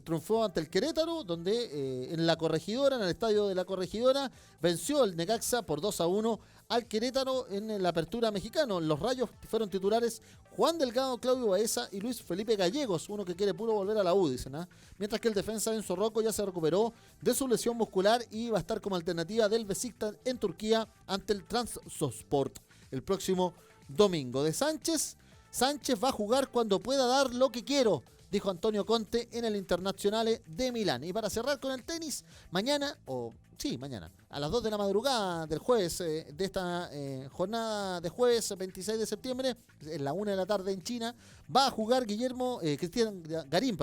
triunfó ante el Querétaro, donde en la Corregidora, en el estadio de la Corregidora, venció el Necaxa por 2-1 al Querétaro en la apertura mexicano. Los Rayos fueron titulares Juan Delgado, Claudio Baeza y Luis Felipe Gallegos, uno que quiere puro volver a la U, dicen, ¿eh? Mientras que el defensa Enzo Rocco ya se recuperó de su lesión muscular y va a estar como alternativa del Besiktas en Turquía ante el Trabzonspor el próximo domingo. De Sánchez va a jugar cuando pueda dar lo que quiero, dijo Antonio Conte en el Internazionale de Milán. Y para cerrar con el tenis, mañana, a las 2 de la madrugada del jueves, de esta jornada de jueves 26 de septiembre, en la 1 de la tarde en China, va a jugar Cristian Garín,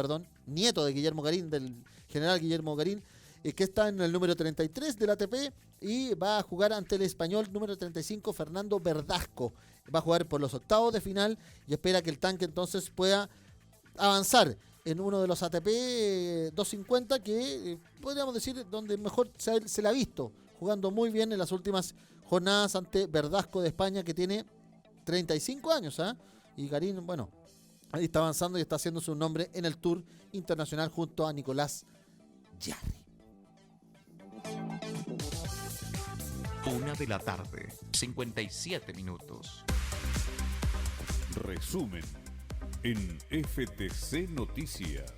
nieto de Guillermo Garín, del general Guillermo Garín, que está en el número 33 del ATP, y va a jugar ante el español número 35, Fernando Verdasco. Va a jugar por los octavos de final y espera que el tanque entonces pueda avanzar en uno de los ATP 250 que podríamos decir donde mejor se la ha visto, jugando muy bien en las últimas jornadas ante Verdasco de España, que tiene 35 años, ¿eh? Y Garín, bueno, ahí está avanzando y está haciendo su nombre en el Tour Internacional junto a Nicolás Jarry. 1 de la tarde, 57 minutos. Resumen en FTC Noticias.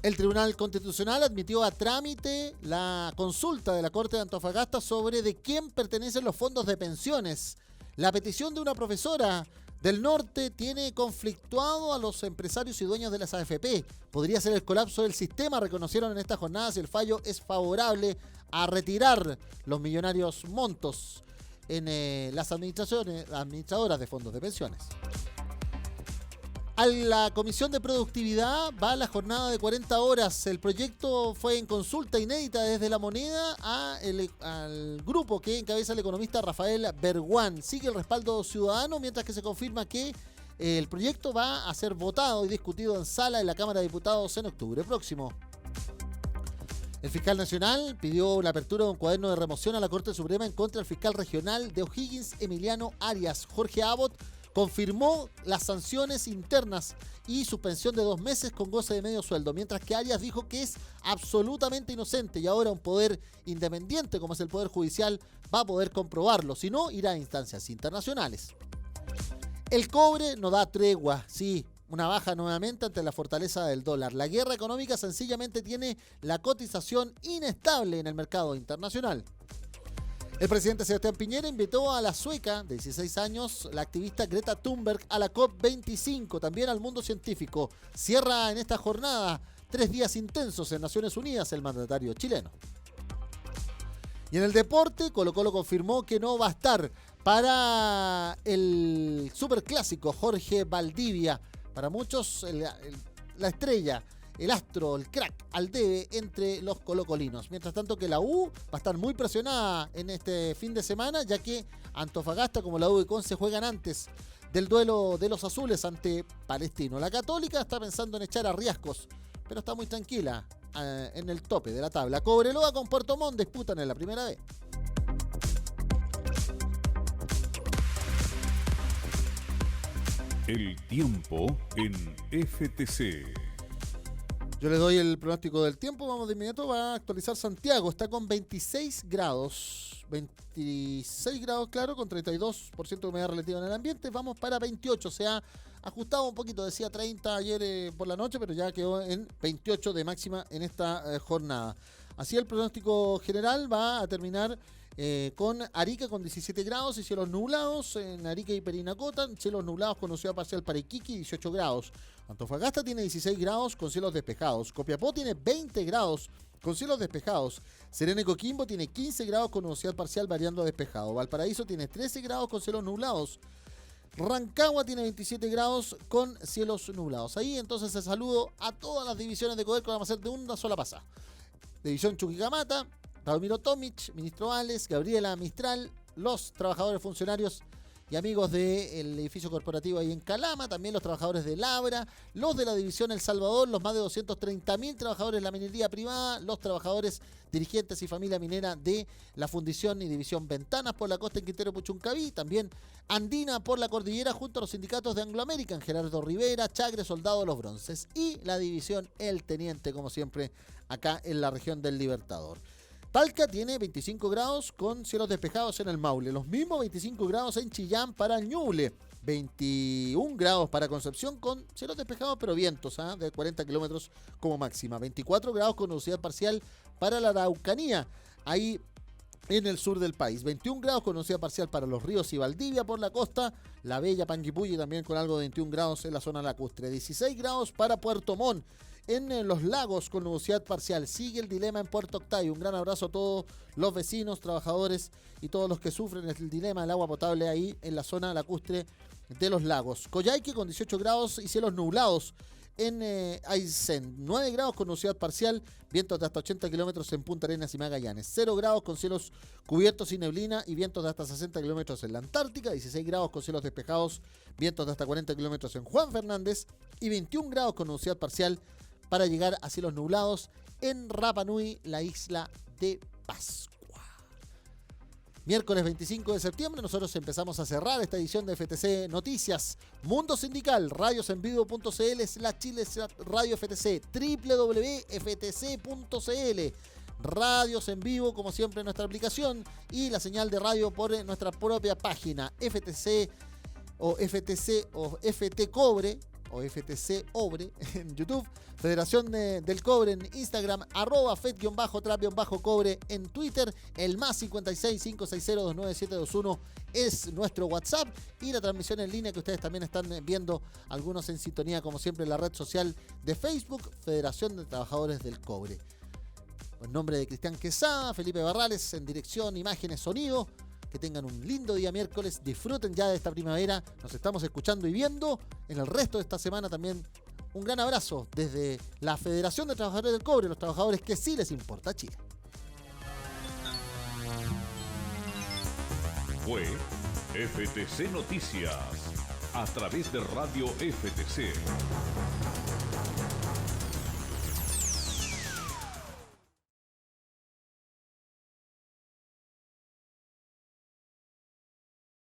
El Tribunal Constitucional admitió a trámite la consulta de la Corte de Antofagasta sobre de quién pertenecen los fondos de pensiones. La petición de una profesora del norte tiene conflictuado a los empresarios y dueños de las AFP. Podría ser el colapso del sistema, reconocieron en esta jornada, si el fallo es favorable a retirar los millonarios montos en las administradoras de fondos de pensiones. A la Comisión de Productividad va la jornada de 40 horas. El proyecto fue en consulta inédita desde La Moneda al grupo que encabeza el economista Rafael Berguán. Sigue el respaldo ciudadano, mientras que se confirma que el proyecto va a ser votado y discutido en sala en la Cámara de Diputados en octubre próximo. El fiscal nacional pidió la apertura de un cuaderno de remoción a la Corte Suprema en contra del fiscal regional de O'Higgins, Emiliano Arias. Jorge Abbott confirmó las sanciones internas y suspensión de 2 meses con goce de medio sueldo, mientras que Arias dijo que es absolutamente inocente y ahora un poder independiente como es el Poder Judicial va a poder comprobarlo, si no irá a instancias internacionales. El cobre no da tregua, sí, una baja nuevamente ante la fortaleza del dólar. La guerra económica sencillamente tiene la cotización inestable en el mercado internacional. El presidente Sebastián Piñera invitó a la sueca de 16 años, la activista Greta Thunberg, a la COP25, también al mundo científico. Cierra en esta jornada 3 días intensos en Naciones Unidas el mandatario chileno. Y en el deporte, Colo-Colo confirmó que no va a estar para el superclásico Jorge Valdivia. Para muchos, la estrella, el astro, el crack, al debe entre los colocolinos. Mientras tanto que la U va a estar muy presionada en este fin de semana, ya que Antofagasta como la U y Conce juegan antes del duelo de los azules ante Palestino. La Católica está pensando en echar a Riascos, pero está muy tranquila en el tope de la tabla. Cobreloa con Puerto Montt disputan en la primera B. El tiempo en FTC. Yo les doy el pronóstico del tiempo. Vamos de inmediato, va a actualizar Santiago. Está con 26 grados. 26 grados, claro, con 32% de humedad relativa en el ambiente. Vamos para 28. Se ha ajustado un poquito. Decía 30 ayer por la noche, pero ya quedó en 28 de máxima en esta jornada. Así el pronóstico general va a terminar con Arica con 17 grados y cielos nublados. En Arica y Perinacota, cielos nublados con nubosidad parcial para Iquique, 18 grados. Antofagasta tiene 16 grados con cielos despejados. Copiapó tiene 20 grados con cielos despejados. Serena y Coquimbo tiene 15 grados con nubosidad parcial variando a despejado. Valparaíso tiene 13 grados con cielos nublados. Rancagua tiene 27 grados con cielos nublados. Ahí entonces el saludo a todas las divisiones de Codelco, vamos a hacer de una sola pasada. División Chuquicamata, Radomiro Tomic, Ministro Ales, Gabriela Mistral, los trabajadores funcionarios y amigos del edificio corporativo ahí en Calama, también los trabajadores de Labra, los de la división El Salvador, los más de 230.000 trabajadores de la minería privada, los trabajadores, dirigentes y familia minera de la Fundición y División Ventanas por la costa en Quintero Puchuncaví, también Andina por la cordillera junto a los sindicatos de Anglo American, Gerardo Rivera, Chagre, Soldado, Los Bronces, y la división El Teniente, como siempre, acá en la región del Libertador. Talca tiene 25 grados con cielos despejados en el Maule. Los mismos 25 grados en Chillán para Ñuble. 21 grados para Concepción con cielos despejados pero vientos de 40 kilómetros como máxima. 24 grados con nubosidad parcial para la Araucanía, ahí en el sur del país. 21 grados con nubosidad parcial para Los Ríos y Valdivia por la costa. La Bella, Panguipulli también con algo de 21 grados en la zona lacustre. 16 grados para Puerto Montt. En Los Lagos con nubosidad parcial. Sigue el dilema en Puerto Octavio. Un gran abrazo a todos los vecinos, trabajadores y todos los que sufren el dilema del agua potable ahí en la zona lacustre de Los Lagos. Coyhaique con 18 grados y cielos nublados en Aysén. 9 grados con nubosidad parcial, vientos de hasta 80 kilómetros en Punta Arenas y Magallanes. 0 grados con cielos cubiertos y neblina y vientos de hasta 60 kilómetros en la Antártica. 16 grados con cielos despejados, vientos de hasta 40 kilómetros en Juan Fernández. Y 21 grados con nubosidad parcial para llegar a cielos nublados en Rapa Nui, la isla de Pascua. Miércoles 25 de septiembre nosotros empezamos a cerrar esta edición de FTC Noticias. Mundo Sindical, radiosenvivo.cl/Chile Radio FTC, www.ftc.cl. Radios en vivo, como siempre, en nuestra aplicación y la señal de radio por nuestra propia página FTC o FT Cobre o FTC Obre en YouTube, Federación del Cobre en Instagram, @FED_Trap_Cobre en Twitter, el más 56560297221 es nuestro WhatsApp y la transmisión en línea que ustedes también están viendo, algunos en sintonía como siempre en la red social de Facebook, Federación de Trabajadores del Cobre. En nombre de Cristian Quesada, Felipe Barrales en dirección, imágenes, sonido. Que tengan un lindo día miércoles, disfruten ya de esta primavera, nos estamos escuchando y viendo en el resto de esta semana también. Un gran abrazo desde la Federación de Trabajadores del Cobre, los trabajadores que sí les importa Chile. Fue FTC Noticias, a través de Radio FTC.